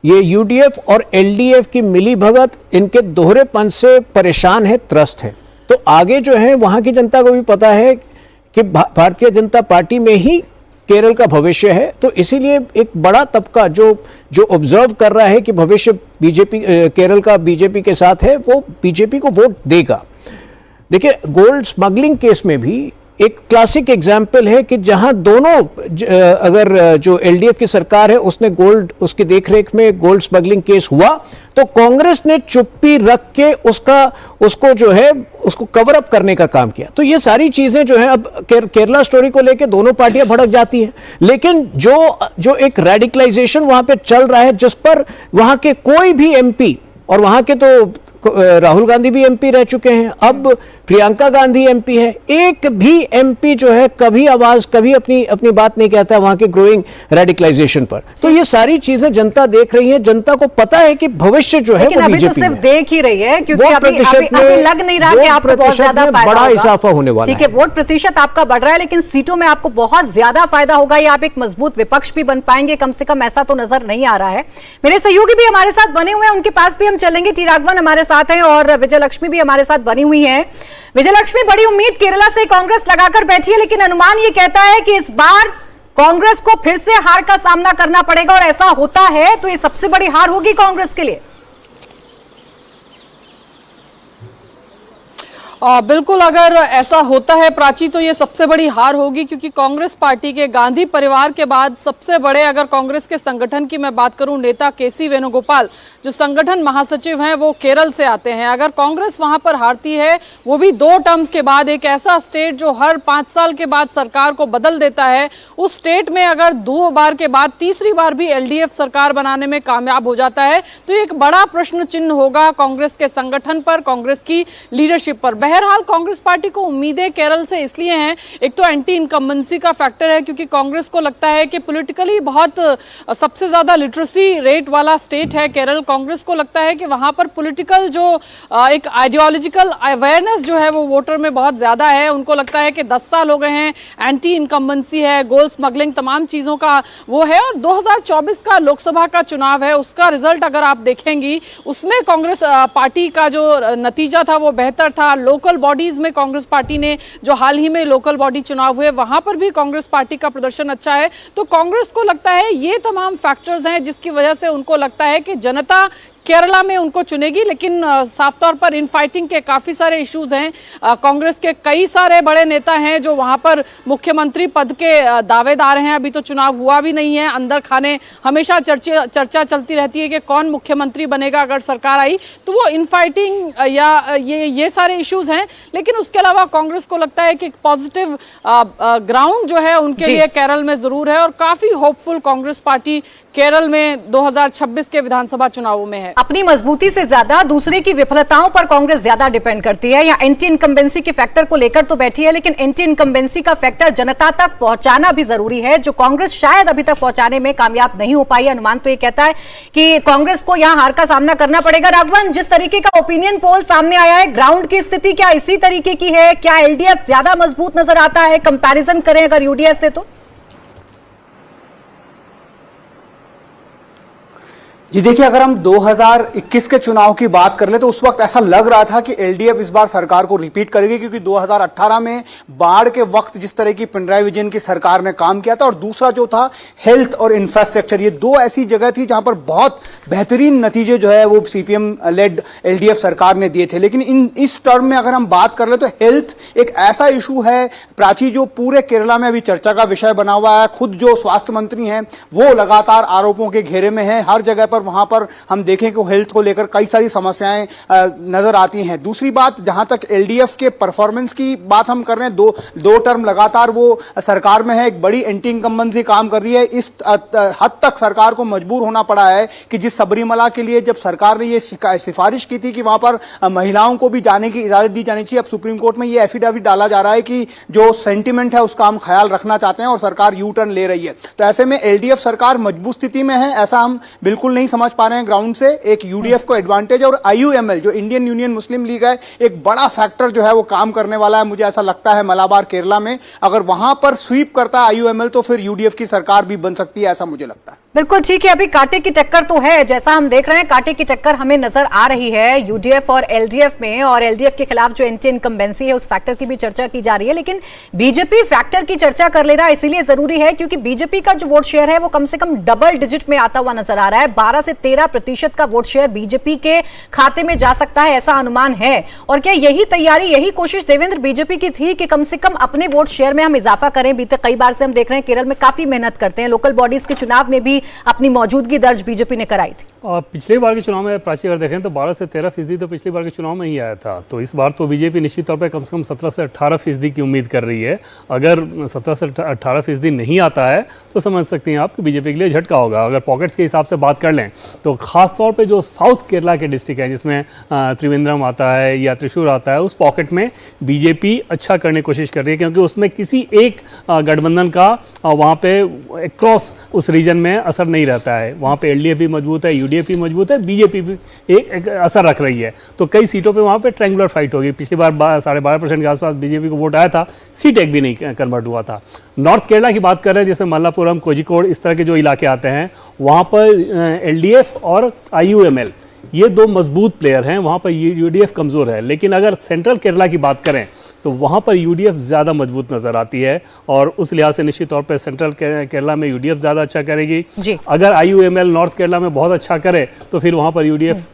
ये यूडीएफ और एलडीएफ की मिलीभगत, इनके दोहरेपन से परेशान है, त्रस्त है। तो आगे जो है वहां की जनता को भी पता है कि भारतीय जनता पार्टी में ही केरल का भविष्य है। तो इसीलिए एक बड़ा तबका जो ऑब्जर्व कर रहा है कि भविष्य बीजेपी, केरल का बीजेपी के साथ है, वो बीजेपी को वोट देगा। देखिए, गोल्ड स्मगलिंग केस में भी एक क्लासिक एग्जाम्पल है कि जहां दोनों अगर जो एलडीएफ की सरकार है उसने गोल्ड, उसकी देखरेख में गोल्ड स्मगलिंग केस हुआ तो कांग्रेस ने चुप्पी रख के उसको जो है उसको कवर अप करने का काम किया। तो ये सारी चीजें जो है, अब केरला स्टोरी को लेके दोनों पार्टियां भड़क जाती हैं, लेकिन जो एक रेडिकलाइजेशन वहां पे चल रहा है, जिस पर वहां के कोई भी एमपी, और वहां के तो राहुल गांधी भी एमपी रह चुके हैं, अब प्रियंका गांधी एमपी है, एक भी एमपी जो है कभी अपनी बात नहीं कहता वहां के ग्रोइंग रेडिकलाइजेशन पर। तो ये सारी चीजें जनता देख रही है, जनता को पता है कि भविष्य जो है वो अभी बीजेपी तो सिर्फ देख ही रही है, क्योंकि अभी लग नहीं रहा कि आपको बहुत ज्यादा फायदा बड़ा इजाफा होने वाला है। ठीक है, वोट प्रतिशत आपका बढ़ रहा है, लेकिन सीटों में आपको बहुत ज्यादा फायदा होगा, या आप एक मजबूत विपक्ष भी बन पाएंगे, कम से कम ऐसा तो नजर नहीं आ रहा है। मेरे सहयोगी भी हमारे साथ बने हुए हैं, उनके पास भी हम चलेंगे। टी राघवन हमारे साथ हैं और विजय लक्ष्मी भी हमारे साथ बनी हुई है। विजय लक्ष्मी, बड़ी उम्मीद केरला से कांग्रेस लगाकर बैठी है, लेकिन अनुमान ये कहता है कि इस बार कांग्रेस को फिर से हार का सामना करना पड़ेगा, और ऐसा होता है तो ये सबसे बड़ी हार होगी कांग्रेस के लिए। बिल्कुल, अगर ऐसा होता है प्राची तो ये सबसे बड़ी हार होगी, क्योंकि कांग्रेस पार्टी के गांधी परिवार के बाद सबसे बड़े, अगर कांग्रेस के संगठन की मैं बात करूं, नेता केसी वेणुगोपाल जो संगठन महासचिव हैं वो केरल से आते हैं। अगर कांग्रेस वहां पर हारती है, वो भी 2 टर्म्स के बाद, एक ऐसा स्टेट जो हर 5 साल के बाद सरकार को बदल देता है, उस स्टेट में अगर 2 बार के बाद तीसरी बार भी एलडीएफ सरकार बनाने में कामयाब हो जाता है, तो एक बड़ा प्रश्न चिन्ह होगा कांग्रेस के संगठन पर, कांग्रेस की लीडरशिप पर। बहरहाल कांग्रेस पार्टी को उम्मीदें केरल से इसलिए हैं, एक तो एंटी इनकम्बेंसी का फैक्टर है, क्योंकि कांग्रेस को लगता है कि पॉलिटिकली बहुत सबसे ज्यादा लिटरेसी रेट वाला स्टेट है केरल। कांग्रेस को लगता है कि वहां पर पॉलिटिकल जो एक आइडियोलॉजिकल अवेयरनेस जो है वो वोटर में बहुत ज्यादा है। उनको लगता है कि 10 साल हो गए हैं, एंटी इनकम्बेंसी है, गोल्ड स्मगलिंग, तमाम चीजों का वो है। और 2024 का लोकसभा का चुनाव है, उसका रिजल्ट अगर आप देखेंगी, उसमें कांग्रेस पार्टी का जो नतीजा था वो बेहतर था। लोकल बॉडीज में कांग्रेस पार्टी ने, जो हाल ही में लोकल बॉडी चुनाव हुए, वहां पर भी कांग्रेस पार्टी का प्रदर्शन अच्छा है। तो कांग्रेस को लगता है ये तमाम फैक्टर्स हैं जिसकी वजह से उनको लगता है कि जनता केरला में उनको चुनेगी। लेकिन साफ तौर पर इनफाइटिंग के काफी सारे इश्यूज हैं। कांग्रेस के कई सारे बड़े नेता हैं जो वहां पर मुख्यमंत्री पद के दावेदार हैं। अभी तो चुनाव हुआ भी नहीं है, अंदर खाने हमेशा चर्चा चलती रहती है कि कौन मुख्यमंत्री बनेगा अगर सरकार आई। तो वो इनफाइटिंग या ये सारे इश्यूज हैं। लेकिन उसके अलावा कांग्रेस को लगता है कि पॉजिटिव ग्राउंड जो है उनके लिए केरल में जरूर है, और काफी होपफुल कांग्रेस पार्टी केरल में 2026 के विधानसभा चुनावों में है। अपनी मजबूती से ज्यादा दूसरे की विफलताओं पर कांग्रेस ज्यादा डिपेंड करती है, या एंटी इनकम्बेंसी के फैक्टर को लेकर तो बैठी है, लेकिन एंटी इनकम्बेंसी का फैक्टर जनता तक पहुंचाना भी जरूरी है, जो कांग्रेस शायद अभी तक पहुंचाने में कामयाब नहीं हो पाई। अनुमान तो ये कहता है कि कांग्रेस को यहां हार का सामना करना पड़ेगा। राघवन, जिस तरीके का ओपिनियन पोल सामने आया है, ग्राउंड की स्थिति क्या इसी तरीके की है? क्या एलडीएफ ज्यादा मजबूत नजर आता है कंपैरिजन करें अगर यूडीएफ से? तो जी देखिए, अगर हम 2021 के चुनाव की बात कर ले तो उस वक्त ऐसा लग रहा था कि एलडीएफ इस बार सरकार को रिपीट करेगी, क्योंकि 2018 में बाढ़ के वक्त जिस तरह की पिनराई विजयन की सरकार ने काम किया था, और दूसरा जो था हेल्थ और इंफ्रास्ट्रक्चर, ये 2 ऐसी जगह थी जहां पर बहुत बेहतरीन नतीजे जो है वो सीपीएम लेड एलडीएफ सरकार ने दिए थे। लेकिन इस टर्म में अगर हम बात कर ले तो हेल्थ एक ऐसा इशू है प्राची जो पूरे केरला में अभी चर्चा का विषय बना हुआ है। खुद जो स्वास्थ्य मंत्री हैं वो लगातार आरोपों के घेरे में है। हर जगह पर वहां पर हम देखें कि हेल्थ को लेकर कई सारी समस्याएं नजर आती हैं। दूसरी बात, जहां तक एलडीएफ के परफॉर्मेंस की बात हम कर रहे हैं, दो टर्म लगातार वो सरकार में है, एक बड़ी एंटी इनकम्बेंसी काम कर रही है। इस हद तक सरकार को मजबूर होना पड़ा है कि जिस सबरीमला के लिए जब सरकार ने ये सिफारिश की थी कि वहां पर महिलाओं को भी जाने की इजाजत दी जानी चाहिए, अब सुप्रीम कोर्ट में ये एफिडेविट डाला जा रहा है कि जो सेंटिमेंट है उसका हम ख्याल रखना चाहते हैं और सरकार यू टर्न ले रही है। तो ऐसे में एलडीएफ सरकार मजबूत स्थिति में है, ऐसा हम बिल्कुल नहीं समझ पा रहे हैं ग्राउंड से। एक यूडीएफ को एडवांटेज, और आईयूएमएल जो इंडियन यूनियन मुस्लिम लीग है, एक बड़ा फैक्टर जो है वो काम करने वाला है। मुझे ऐसा लगता है मलाबार केरला में अगर वहां पर स्वीप करता है आईयूएमएल तो फिर यूडीएफ की सरकार भी बन सकती है, ऐसा मुझे लगता है। बिल्कुल ठीक है। अभी कांटे की टक्कर तो है, जैसा हम देख रहे हैं कांटे की टक्कर हमें नजर आ रही है यूडीएफ और एलडीएफ में, और एलडीएफ के खिलाफ जो एंटी इनकम्बेंसी है उस फैक्टर की भी चर्चा की जा रही है। लेकिन बीजेपी फैक्टर की चर्चा कर ले रहा है, इसीलिए जरूरी है क्योंकि बीजेपी का जो वोट शेयर है वो कम से कम डबल डिजिट में आता हुआ नजर आ रहा है। 12 से 13% का वोट शेयर बीजेपी के खाते में जा सकता है, ऐसा अनुमान है। और क्या यही तैयारी, यही कोशिश देवेंद्र बीजेपी की थी कि कम से कम अपने वोट शेयर में हम इजाफा करें? बीते कई बार से हम देख रहे हैं केरल में काफी मेहनत करते हैं, लोकल बॉडीज के चुनाव में भी अपनी मौजूदगी दर्ज बीजेपी ने कराई थी। और पिछले बार के चुनाव में प्राची अगर देखें तो 12 से 13% तो पिछली बार के चुनाव में ही आया था। तो इस बार तो बीजेपी निश्चित तौर पे कम से कम 17 से 18% की उम्मीद कर रही है। अगर 17 से 18% नहीं आता है तो समझ सकते हैं आप कि बीजेपी के लिए झटका होगा। अगर पॉकेट्स के हिसाब से बात कर लें तो खास तौर पे जो साउथ केरला के डिस्ट्रिक्ट है जिसमें त्रिवेंद्रम आता है या त्रिशूर आता है, उस पॉकेट में बीजेपी अच्छा करने की कोशिश कर रही है क्योंकि उसमें किसी एक गठबंधन का वहाँ पे क्रॉस उस रीजन में असर नहीं रहता है। वहाँ पे एलडीएफ भी मजबूत है, यूडीएफ भी मजबूत है, बीजेपी भी एक असर रख रही है। तो कई सीटों पे वहाँ पे ट्रायंगुलर फाइट होगी। पिछली बार 12.5% के आसपास बीजेपी को वोट आया था, सीट एक भी नहीं कन्वर्ट हुआ था। नॉर्थ केरला की बात कर रहे हैं जिसमें मल्लापुरम, कोझिकोड इस तरह के जो इलाके आते हैं, वहाँ पर एलडीएफ और आईयूएमएल ये दो मजबूत प्लेयर हैं, वहाँ पर यूडीएफ कमज़ोर है। लेकिन अगर सेंट्रल केरला की बात करें तो वहाँ पर यूडीएफ ज़्यादा मजबूत नज़र आती है और उस लिहाज से निश्चित तौर पर सेंट्रल केरला में यूडीएफ ज़्यादा अच्छा करेगी। अगर आईयूएमएल नॉर्थ केरला में बहुत अच्छा करे तो फिर वहाँ पर यूडीएफ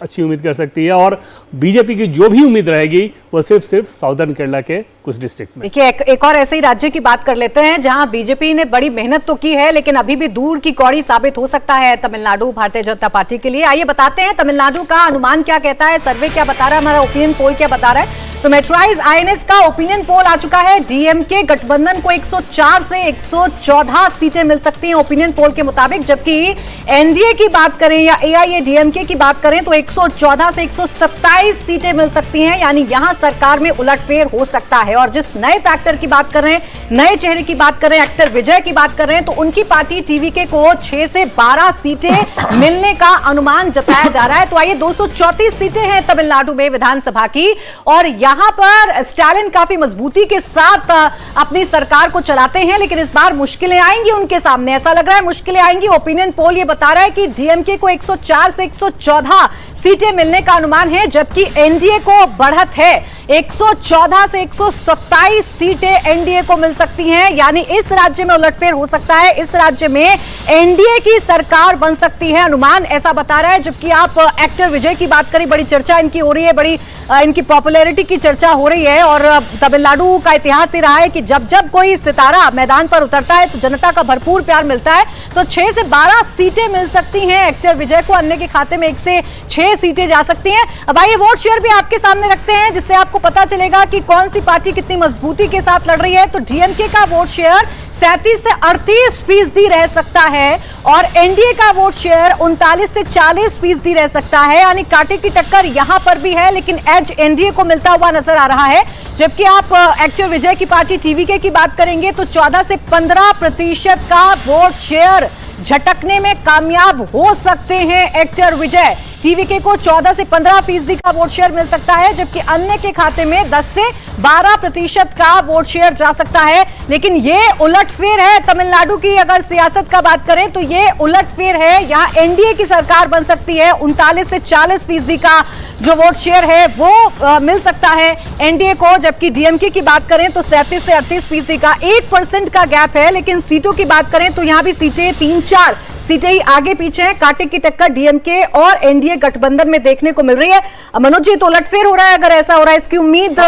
अच्छी उम्मीद कर सकती है और बीजेपी की जो भी उम्मीद रहेगी वो सिर्फ साउदर्न केरला के कुछ डिस्ट्रिक्ट में। देखिए एक और ऐसे ही राज्य की बात कर लेते हैं जहां बीजेपी ने बड़ी मेहनत तो की है लेकिन अभी भी दूर की कौड़ी साबित हो सकता है तमिलनाडु भारतीय जनता पार्टी के लिए। आइए बताते हैं तमिलनाडु का अनुमान क्या कहता है, सर्वे क्या बता रहा है, हमारा ओपिनियन पोल क्या बता रहा है। तो मेट्राइज आईएनएस का ओपिनियन पोल आ चुका है। डीएमके गठबंधन को 104 से 114 सीटें मिल सकती हैं ओपिनियन पोल के मुताबिक, जबकि एनडीए की बात करें या एआईएडीएमके की बात करें तो 114 से 127 सीटें मिल सकती हैं, यानी यहां सरकार में उलटफेर हो सकता है। और जिस नए फैक्टर की बात कर रहे हैं, नए चेहरे की बात कर रहे हैं, एक्टर विजय की बात कर रहे हैं, तो उनकी पार्टी टीवीके को 6 से 12 सीटें मिलने का अनुमान जताया जा रहा है। तो आइए 234 सीटें हैं तमिलनाडु में विधानसभा की और यहां पर स्टालिन काफी मजबूती के साथ अपनी सरकार को चलाते हैं, लेकिन इस बार मुश्किलें आएंगी उनके सामने, ऐसा लग रहा है मुश्किलें आएंगी। ओपिनियन पोल ये बता रहा है कि डीएमके को 104 से 114 सीटें मिलने का अनुमान है, जबकि एनडीए को बढ़त है, 114 से 127 सीटें एनडीए को मिल सकती हैं, यानी इस राज्य में उलटफेर हो सकता है, इस राज्य में एनडीए की सरकार बन सकती है, अनुमान ऐसा बता रहा है। जबकि आप एक्टर विजय की बात करें, बड़ी चर्चा इनकी हो रही है, बड़ी इनकी पॉपुलैरिटी की चर्चा हो रही है और तमिलनाडु का इतिहास ही रहा है कि जब जब कोई सितारा मैदान पर उतरता है तो जनता का भरपूर प्यार मिलता है। तो 6 से 12 सीटें मिल सकती हैं एक्टर विजय को, अन्य के खाते में 1 से 6 सीटें जा सकती हैं। अब आइए वोट शेयर भी आपके सामने रखते हैं जिससे आपको पता चलेगा कि कौन सी पार्टी कितनी मजबूती के साथ लड़ रही है। तो डीएमके का वोट शेयर 37 से 38% रह सकता है और एनडीए का वोट शेयर 39 से 40% रह सकता है, यानी कांटे की टक्कर यहां पर भी है, लेकिन एज एनडीए को मिलता हुआ नजर आ रहा है। जबकि आप एक्टर विजय की पार्टी टीवीके की बात करेंगे तो 14 से 15% का वोट शेयर झटकने में कामयाब हो सकते हैं एक्टर विजय। टीवीके को 14 से 15% का वोट शेयर मिल सकता है, जबकि अन्य के खाते में 10 से 12% का वोट शेयर जा सकता है। लेकिन ये उलटफेर है तमिलनाडु की, अगर सियासत का बात करें तो ये उलटफेर है, यहाँ एनडीए की सरकार बन सकती है। 39 से 40% का जो वोट शेयर है वो मिल सकता है एनडीए को, जबकि डीएमके की बात करें तो 37 से 38% का 1% का गैप है। लेकिन सीटों की बात करें तो यहाँ भी सीटें 3-4 सीटें ही आगे पीछे हैं, कांटे की टक्कर डीएमके और एनडीए गठबंधन में देखने को मिल रही है। मनोज जी, तो उलटफेर हो रहा है, अगर ऐसा हो रहा है इसकी उम्मीद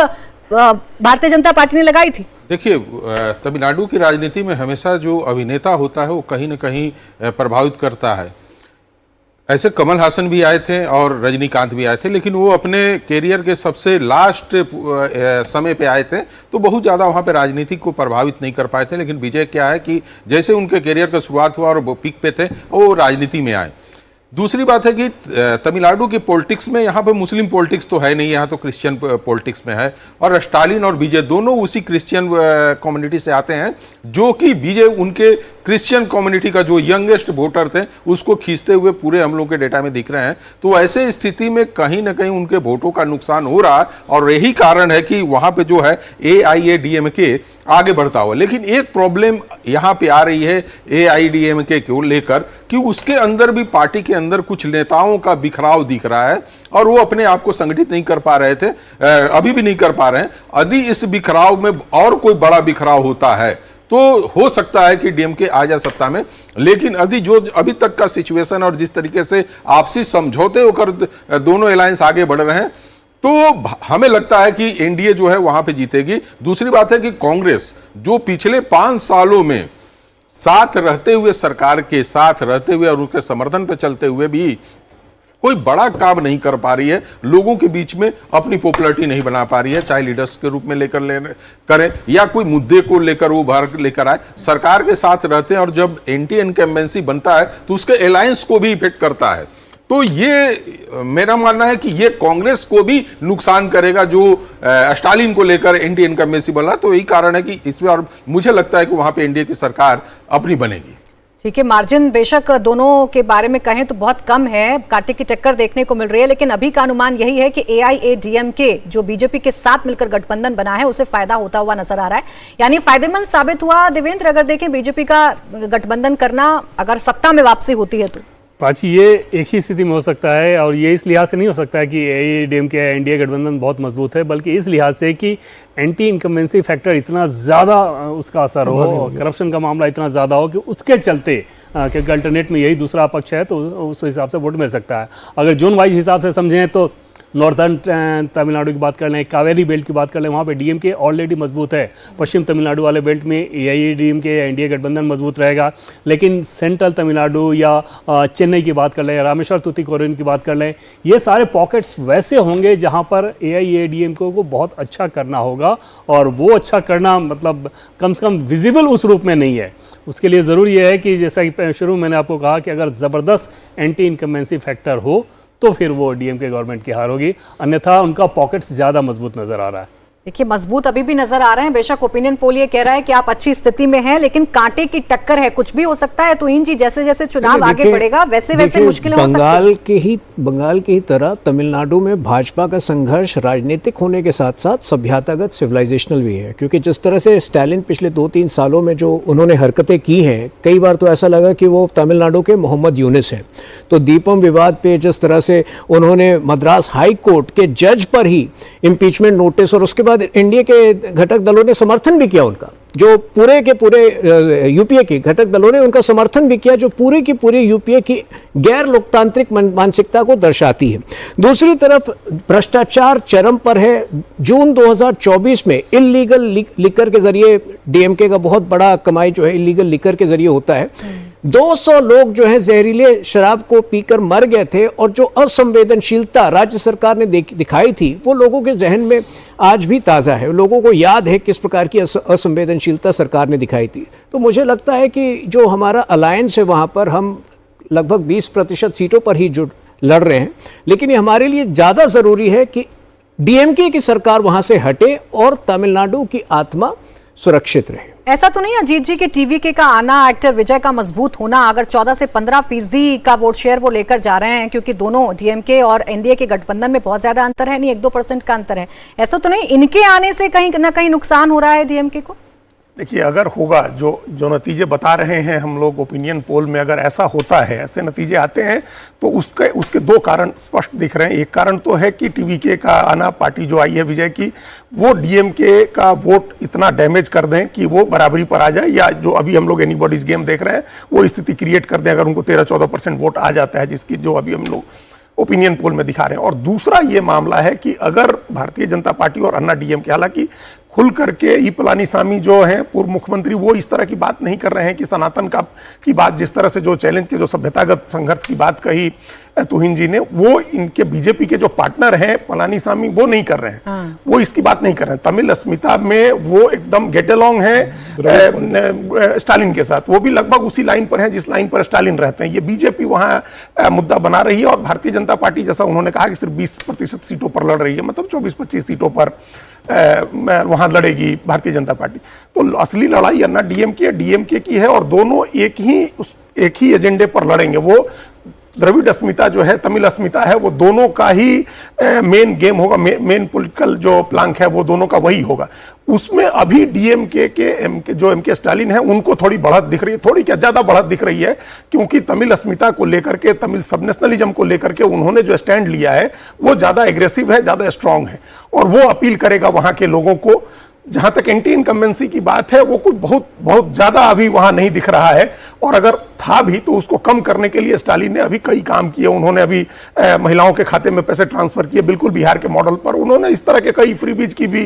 भारतीय जनता पार्टी ने लगाई थी? देखिए, तमिलनाडु की राजनीति में हमेशा जो अभिनेता होता है वो कहीं न कहीं प्रभावित करता है। ऐसे कमल हासन भी आए थे और रजनीकांत भी आए थे, लेकिन वो अपने कैरियर के सबसे लास्ट समय पे आए थे तो बहुत ज़्यादा वहाँ पे राजनीति को प्रभावित नहीं कर पाए थे। लेकिन विजय क्या है कि जैसे उनके कैरियर का शुरुआत हुआ और वो पीक पे थे, वो राजनीति में आए। दूसरी बात है कि तमिलनाडु की पॉलिटिक्स में यहाँ पे मुस्लिम पॉलिटिक्स तो है नहीं, यहाँ तो क्रिश्चियन पॉलिटिक्स में है और स्टालिन और विजय दोनों उसी क्रिश्चियन कम्युनिटी से आते हैं, जो कि विजय उनके क्रिश्चियन कम्युनिटी का जो यंगेस्ट वोटर थे उसको खींचते हुए पूरे हम लोग के डेटा में दिख रहे हैं। तो ऐसे स्थिति में कहीं ना कहीं उनके वोटों का नुकसान हो रहा है और यही कारण है कि वहां पे जो है AIADMK आगे बढ़ता हुआ। लेकिन एक प्रॉब्लम यहां पे आ रही है AIADMK को लेकर कि उसके अंदर भी पार्टी के अंदर कुछ नेताओं का बिखराव दिख रहा है और वो अपने आप को संगठित नहीं कर पा रहे थे, अभी भी नहीं कर पा रहे हैं। यदि इस बिखराव में और कोई बड़ा बिखराव होता है तो हो सकता है कि DMK आ जाए सत्ता में। लेकिन अभी तक का सिचुएशन और जिस तरीके से आपसी समझौते होकर दोनों अलायंस आगे बढ़ रहे हैं तो हमें लगता है कि NDA जो है वहां पे जीतेगी। दूसरी बात है कि कांग्रेस जो पिछले 5 सालों में साथ रहते हुए, सरकार के साथ रहते हुए और उसके समर्थन पर चलते हुए भी कोई बड़ा काम नहीं कर पा रही है, लोगों के बीच में अपनी पॉपुलैरिटी नहीं बना पा रही है, चाहे लीडर्स के रूप में करें या कोई मुद्दे को लेकर वो बाहर लेकर आए। सरकार के साथ रहते हैं और जब एंटी इनकम्बेंसी बनता है तो उसके अलायंस को भी इफेक्ट करता है। तो ये मेरा मानना है कि ये कांग्रेस को भी नुकसान करेगा जो स्टालिन को लेकर एंटी इनकम्बेंसी बना। तो यही कारण है कि इसमें और मुझे लगता है कि वहां पे NDA की सरकार अपनी बनेगी। ठीक है, मार्जिन बेशक दोनों के बारे में कहें तो बहुत कम है, कांटे की टक्कर देखने को मिल रही है, लेकिन अभी का अनुमान यही है कि AIADMK जो बीजेपी के साथ मिलकर गठबंधन बना है उसे फायदा होता हुआ नजर आ रहा है, यानी फायदेमंद साबित हुआ। देवेंद्र, अगर देखें बीजेपी का गठबंधन करना अगर सत्ता में वापसी होती है तो प्राची ये एक ही स्थिति में हो सकता है और ये इस लिहाज से नहीं हो सकता है कि AIADMK NDA गठबंधन बहुत मजबूत है, बल्कि इस लिहाज से कि एंटी इनकम्बेंसी फैक्टर इतना ज़्यादा उसका असर हो, करप्शन का मामला इतना ज़्यादा हो कि उसके चलते क्योंकि अल्टरनेट में यही दूसरा पक्ष है तो उस हिसाब से वोट मिल सकता है। अगर जोन वाइज हिसाब से समझें तो नॉर्थर्न तमिलनाडु की बात कर लें, कावेरी बेल्ट की बात कर लें, वहाँ पे DMK ऑलरेडी मजबूत है। पश्चिम तमिलनाडु वाले बेल्ट में AIADMK NDA गठबंधन मजबूत रहेगा। लेकिन सेंट्रल तमिलनाडु या चेन्नई की बात कर लें, रामेश्वर तूतीकोरिन की बात कर लें, ये सारे पॉकेट्स वैसे होंगे जहाँ पर AIADMK को बहुत अच्छा करना होगा और वो अच्छा करना मतलब कम से कम विजिबल उस रूप में नहीं है। उसके लिए ज़रूरी है कि जैसा कि शुरू में मैंने आपको कहा कि अगर ज़बरदस्त एंटी इनकम्बेंसी फैक्टर हो तो फिर वो DMK गवर्नमेंट की हार होगी, अन्यथा उनका पॉकेट्स ज़्यादा मजबूत नज़र आ रहा है। देखिए मजबूत अभी भी नजर आ रहे हैं। बेशक ओपिनियन पोल ये कह रहा है कि आप अच्छी स्थिति में हैं, लेकिन कांटे की टक्कर है, कुछ भी हो सकता है। तो इन जी जैसे जैसे चुनाव आगे बढ़ेगा वैसे वैसे मुश्किलें हो सकती हैं। बंगाल की ही तरह तमिलनाडु में भाजपा का संघर्ष राजनीतिक होने के साथ साथ सभ्यतागत सिविलाइजेशनल भी है, क्योंकि जिस तरह से स्टालिन पिछले 2-3 सालों में जो उन्होंने हरकतें की हैं, कई बार तो ऐसा लगा कि वो तमिलनाडु के मोहम्मद यूनिस हैं। तो दीपम विवाद पे जिस तरह से उन्होंने मद्रास हाई कोर्ट के जज पर ही इम्पीचमेंट नोटिस और उसके बाद NDA के घटक दलों ने समर्थन भी किया उनका, जो पूरे के पूरे UPA के घटक दलों ने उनका समर्थन भी किया, जो पूरे की पूरी UPA की गैर लोकतांत्रिक मानसिकता को दर्शाती है। दूसरी तरफ भ्रष्टाचार चरम पर है। जून 2024 में इल्लीगल लिकर के जरिए DMK का बहुत बड़ा कमाई जो है इल्लीगल लिकर के जरिए होता है। 200 लोग जो हैं जहरीले शराब को पीकर मर गए थे और जो असंवेदनशीलता राज्य सरकार ने दिखाई थी वो लोगों के जहन में आज भी ताज़ा है। लोगों को याद है किस प्रकार की असंवेदनशीलता सरकार ने दिखाई थी। तो मुझे लगता है कि जो हमारा अलायंस है वहाँ पर हम लगभग 20% सीटों पर ही जो लड़ रहे हैं, लेकिन ये हमारे लिए ज़्यादा ज़रूरी है कि DMK की सरकार वहाँ से हटे और तमिलनाडु की आत्मा सुरक्षित रहे। ऐसा तो नहीं अजीत जी कि TVK का आना, एक्टर विजय का मजबूत होना, अगर 14 से 15% का वोट शेयर वो लेकर जा रहे हैं, क्योंकि दोनों DMK और NDA के गठबंधन में बहुत ज्यादा अंतर है, नहीं 1-2% का अंतर है, ऐसा तो नहीं इनके आने से कहीं ना कहीं नुकसान हो रहा है DMK को? देखिए, अगर होगा जो नतीजे बता रहे हैं हम लोग ओपिनियन पोल में, अगर ऐसा होता है, ऐसे नतीजे आते हैं तो उसके 2 कारण स्पष्ट दिख रहे हैं। एक कारण तो है कि TVK का आना, पार्टी जो आई है विजय की, वो DMK का वोट इतना डैमेज कर दें कि वो बराबरी पर आ जाए, या जो अभी हम लोग एनीबॉडीज गेम देख रहे हैं वो स्थिति क्रिएट कर दें अगर उनको 13-14% वोट आ जाता है, जिसकी जो अभी हम लोग ओपिनियन पोल में दिखा रहे हैं। और दूसरा ये मामला है कि अगर भारतीय जनता पार्टी और अन्ना DMK, हालांकि खुल करके ई पलानीसामी जो हैं पूर्व मुख्यमंत्री, वो इस तरह की बात नहीं कर रहे हैं कि सनातन की बात, जिस तरह से जो चैलेंज के जो सभ्यतागत संघर्ष की बात कही तुहिन जी ने, वो इनके बीजेपी के जो पार्टनर हैं पलानीसामी वो नहीं कर रहे हैं। वो इसकी बात नहीं कर रहे हैं। तमिल अस्मिता में वो एकदम गेट अलोंग है स्टालिन के साथ, वो भी लगभग उसी लाइन पर हैं जिस लाइन पर स्टालिन रहते हैं। ये बीजेपी वहां मुद्दा बना रही है और भारतीय जनता पार्टी, जैसा उन्होंने कहा कि सिर्फ 20% सीटों पर लड़ रही है, मतलब 24-25 सीटों पर वहां लड़ेगी भारतीय जनता पार्टी। तो असली लड़ाई अन्ना डीएमके की है और दोनों एक ही एजेंडे पर लड़ेंगे। वो द्रविड़ अस्मिता जो है, तमिल अस्मिता है, वो दोनों का ही मेन गेम होगा, मेन पॉलिटिकल जो प्लांक है वो दोनों का वही होगा। उसमें अभी डीएमके के जो एमके स्टालिन है उनको थोड़ी बढ़त दिख रही है, थोड़ी क्या ज्यादा बढ़त दिख रही है, क्योंकि तमिल अस्मिता को लेकर के, तमिल सब नेशनलिज्म को लेकर के उन्होंने जो स्टैंड लिया है वो ज्यादा एग्रेसिव है, ज्यादा स्ट्रांग है और वो अपील करेगा वहां के लोगों को। जहां तक एंटी इनकम्बेंसी की बात है वो कुछ बहुत ज्यादा अभी वहां नहीं दिख रहा है, और अगर था भी तो उसको कम करने के लिए स्टालिन ने अभी कई काम किए। उन्होंने अभी महिलाओं के खाते में पैसे ट्रांसफर किए, बिल्कुल बिहार के मॉडल पर। उन्होंने इस तरह के कई फ्रीबीज की भी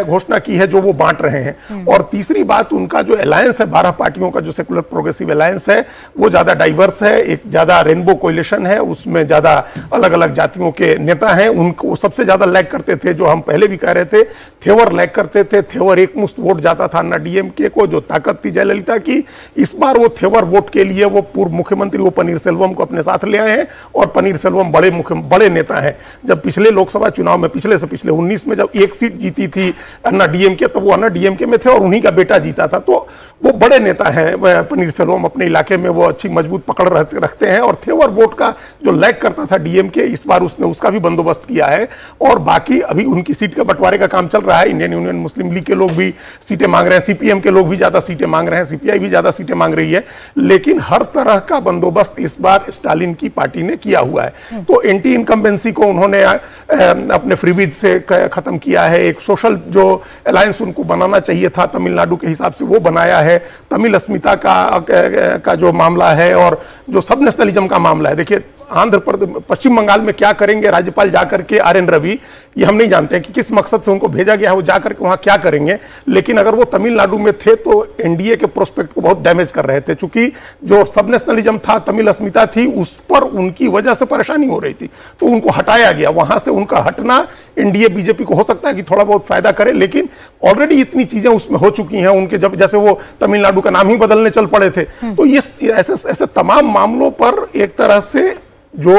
घोषणा की है जो वो बांट रहे हैं। और तीसरी बात, उनका जो अलायंस है 12 पार्टियों का, जो सेकुलर प्रोग्रेसिव अलायंस है, वो ज्यादा डाइवर्स है, एक ज्यादा रेनबो कोलिशन है, उसमें ज्यादा अलग अलग जातियों के नेता हैं। उनको सबसे ज्यादा लैग करते थे, जो हम पहले भी कह रहे थे, थेवर लैग करते थे। थेवर एक मुश्त वोट जाता था अन्ना डीएमके को, जो ताकत थी जयललिता की। इस बार वो थेवर वोट के लिए वो पूर्व मुख्यमंत्री वो पनीर सेल्वम को अपने साथ ले आए हैं, और पनीर सेल्वम बड़े नेता हैं। जब पिछले लोकसभा चुनाव में, पिछले 19 में जब एक सीट जीती थी अन्ना डीएमके, तब वो अन्ना डीएमके में थे और उन्हीं का बेटा जीता था। तो वो बड़े नेता हैं पनीर सेल्वम, अपने इलाके में वो अच्छी मजबूत पकड़ रखते हैं। और थेवर वोट का जो लैग करता था डीएमके, इस बार उसने उसका भी बंदोबस्त किया है। और बाकी अभी उनकी सीट के बंटवारे का काम चल रहा है। इंडियन यूनियन मुस्लिम लीग के लोग भी सीटें मांग रहे हैं, सीपीएम के लोग भी ज्यादा सीटें मांग रहे हैं, सीपीआई भी ज्यादा सीटें मांग रही है। लेकिन हर तरह का बंदोबस्त इस बार स्टालिन की पार्टी ने किया हुआ है। तो एंटी इनकम्बेंसी को उन्होंने अपने फ्रीबीज से खत्म किया है। एक सोशल जो अलायंस उनको बनाना चाहिए था तमिलनाडु के हिसाब से, वो बनाया है। तमिल अस्मिता का जो मामला है और जो सब नेशनलिज्म का मामला है, देखिए आंध्र प्रदेश, पश्चिम बंगाल में क्या करेंगे राज्यपाल जाकर के आर.एन. रवि, ये हम नहीं जानते हैं कि किस मकसद से उनको भेजा गया है, वो जाकर के वहां क्या करेंगे। लेकिन अगर वो तमिलनाडु में थे तो एनडीए के प्रोस्पेक्ट को बहुत डैमेज कर रहे थे, चूंकि जो सब नेशनलिज्म था, तमिल अस्मिता थी, उस पर उनकी वजह से परेशानी हो रही थी, तो उनको हटाया गया। वहां से उनका हटना एनडीए बीजेपी को हो सकता है कि थोड़ा बहुत फायदा करे, लेकिन ऑलरेडी इतनी चीजें उसमें हो चुकी हैं उनके, जब जैसे वो तमिलनाडु का नाम ही बदलने चल पड़े थे। तो ये ऐसे तमाम मामलों पर एक तरह से जो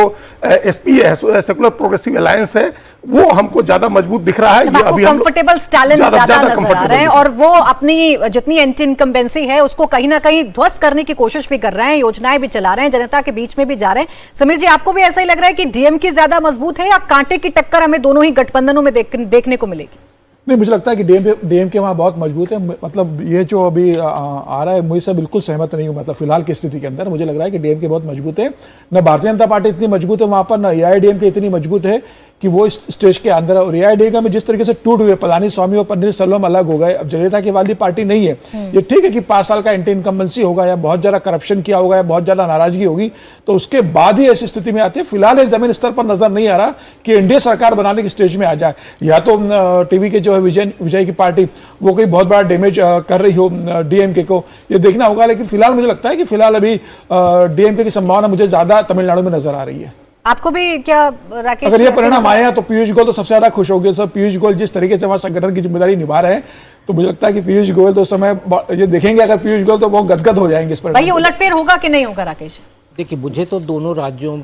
एसपी है, सेकुलर प्रोग्रेसिव अलायंस है, वो हमको ज्यादा मजबूत दिख रहा है। ये अभी कंफर्टेबल स्टालिन ज्यादा नजर आ रहे हैं और वो अपनी जितनी एंटी इनकम्बेंसी है उसको कहीं ना कहीं ध्वस्त करने की कोशिश भी कर रहे हैं, योजनाएं भी चला रहे हैं, जनता के बीच में भी जा रहे हैं। समीर जी, आपको भी ऐसा ही लग रहा है कि डीएमके ज्यादा मजबूत है या कांटे की टक्कर हमें दोनों ही गठबंधनों में देखने को मिलेगी? नहीं, मुझे लगता है कि डीएमके वहाँ बहुत मजबूत है। मतलब ये जो अभी आ रहा है, मुझसे बिल्कुल सहमत नहीं हूँ। मतलब फिलहाल की स्थिति के अंदर मुझे लग रहा है कि डीएमके बहुत मजबूत है। न भारतीय जनता पार्टी इतनी मजबूत है वहाँ पर, न एआईएडीएमके इतनी मजबूत है कि वो इस स्टेज के अंदर। और एआईएडीएमके में जिस तरीके से टूट हुए, पलानीस्वामी और पन्नीर सेल्वम अलग हो गए, अब जयललिता की वाली पार्टी नहीं है। ये ठीक है कि 5 साल का एंटी इनकम्बेंसी होगा या बहुत ज्यादा करप्शन किया होगा या बहुत ज्यादा नाराजगी होगी, तो उसके बाद ही ऐसी स्थिति में आती है। फिलहाल एक जमीन स्तर पर नजर नहीं आ रहा कि एनडीए सरकार बनाने की स्टेज में आ जाए। या तो टीवी के जो है विजय की पार्टी वो कोई बहुत बड़ा डैमेज कर रही हो डीएमके को, ये देखना होगा। लेकिन फिलहाल मुझे लगता है कि फिलहाल अभी डीएमके की संभावना मुझे ज्यादा तमिलनाडु में नजर आ रही है। आपको भी क्या राकेश, अगर ये परिणाम आया तो पीयूष गोयल तो सबसे ज्यादा खुश हो गए। सब पीयूष गोयल जिस तरीके से वहां संगठन की जिम्मेदारी निभा रहे हैं, तो मुझे लगता है कि पीयूष गोयल तो समय ये देखेंगे, अगर पीयूष गोयल तो बहुत गदगद हो जाएंगे इस पर। भाई, ये उलटफेर होगा कि नहीं होगा राकेश? देखिए, मुझे तो दोनों राज्यों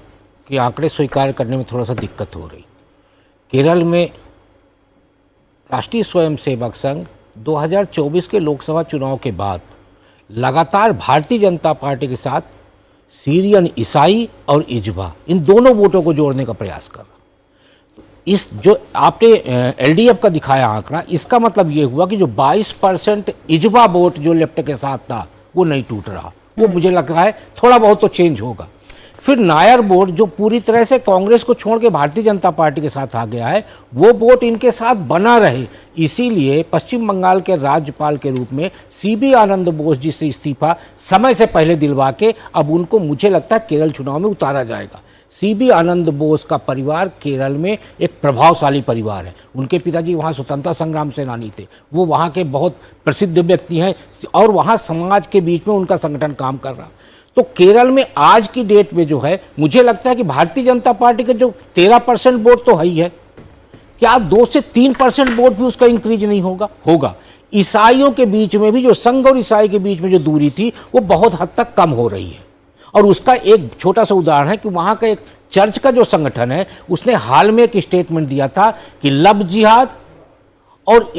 के आंकड़े स्वीकार करने में थोड़ा सा दिक्कत हो रही। केरल में राष्ट्रीय स्वयंसेवक संघ 2024 के लोकसभा चुनाव के बाद लगातार भारतीय जनता पार्टी के साथ सीरियन ईसाई और इजबा, इन दोनों वोटों को जोड़ने का प्रयास कर रहा। इस जो आपने एलडीएफ का दिखाया आंकड़ा, इसका मतलब ये हुआ कि जो 22% इजबा वोट जो लेफ्ट के साथ था वो नहीं टूट रहा। वो मुझे लग रहा है थोड़ा बहुत तो चेंज होगा। फिर नायर वोट जो पूरी तरह से कांग्रेस को छोड़ के भारतीय जनता पार्टी के साथ आ गया है, वो वोट इनके साथ बना रहे। इसीलिए पश्चिम बंगाल के राज्यपाल के रूप में सीबी आनंद बोस जी से इस्तीफा समय से पहले दिलवा के अब उनको, मुझे लगता है, केरल चुनाव में उतारा जाएगा। सीबी आनंद बोस का परिवार केरल में एक प्रभावशाली परिवार है। उनके पिताजी वहाँ स्वतंत्रता संग्राम सेनानी थे, वो वहाँ के बहुत प्रसिद्ध व्यक्ति हैं और वहाँ समाज के बीच में उनका संगठन काम कर रहा। तो केरल में आज की डेट में जो है, मुझे लगता है कि भारतीय जनता पार्टी के जो 13% वोट तो है ही है, क्या 2 से 3% वोट भी उसका इंक्रीज नहीं होगा। ईसाइयों के बीच में भी, जो संघ और ईसाई के बीच में जो दूरी थी, वो बहुत हद तक कम हो रही है। और उसका एक छोटा सा उदाहरण है कि वहाँ का एक चर्च का जो संगठन है, उसने हाल में एक स्टेटमेंट दिया था कि लव जिहाद और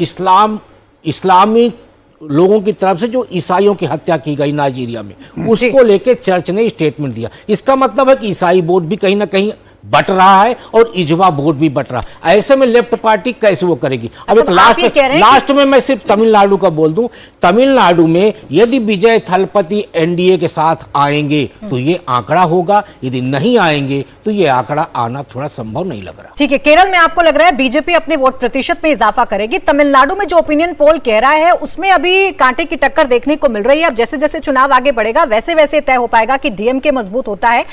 इस्लामी लोगों की तरफ से जो ईसाइयों की हत्या की गई नाइजीरिया में, उसको लेके चर्च ने स्टेटमेंट दिया। इसका मतलब है कि ईसाई वोट भी कहीं ना कहीं बट रहा है और इजवा वोट भी बट रहा है। ऐसे में लेफ्ट पार्टी कैसे वो करेगी? अब एक लास्ट में मैं सिर्फ तमिलनाडु का बोल दूं, तमिलनाडु में यदि विजय थलपति एनडीए के साथ आएंगे तो ये आंकड़ा होगा, यदि नहीं आएंगे तो ये आंकड़ा आना थोड़ा संभव नहीं लग रहा। ठीक है, केरल में आपको लग रहा है बीजेपी अपने वोट प्रतिशत में इजाफा करेगी। तमिलनाडु में जो ओपिनियन पोल कह रहा है उसमें अभी कांटे की टक्कर देखने को मिल रही है। अब जैसे जैसे चुनाव आगे बढ़ेगा वैसे वैसे तय हो पाएगा कि डीएमके मजबूत होता है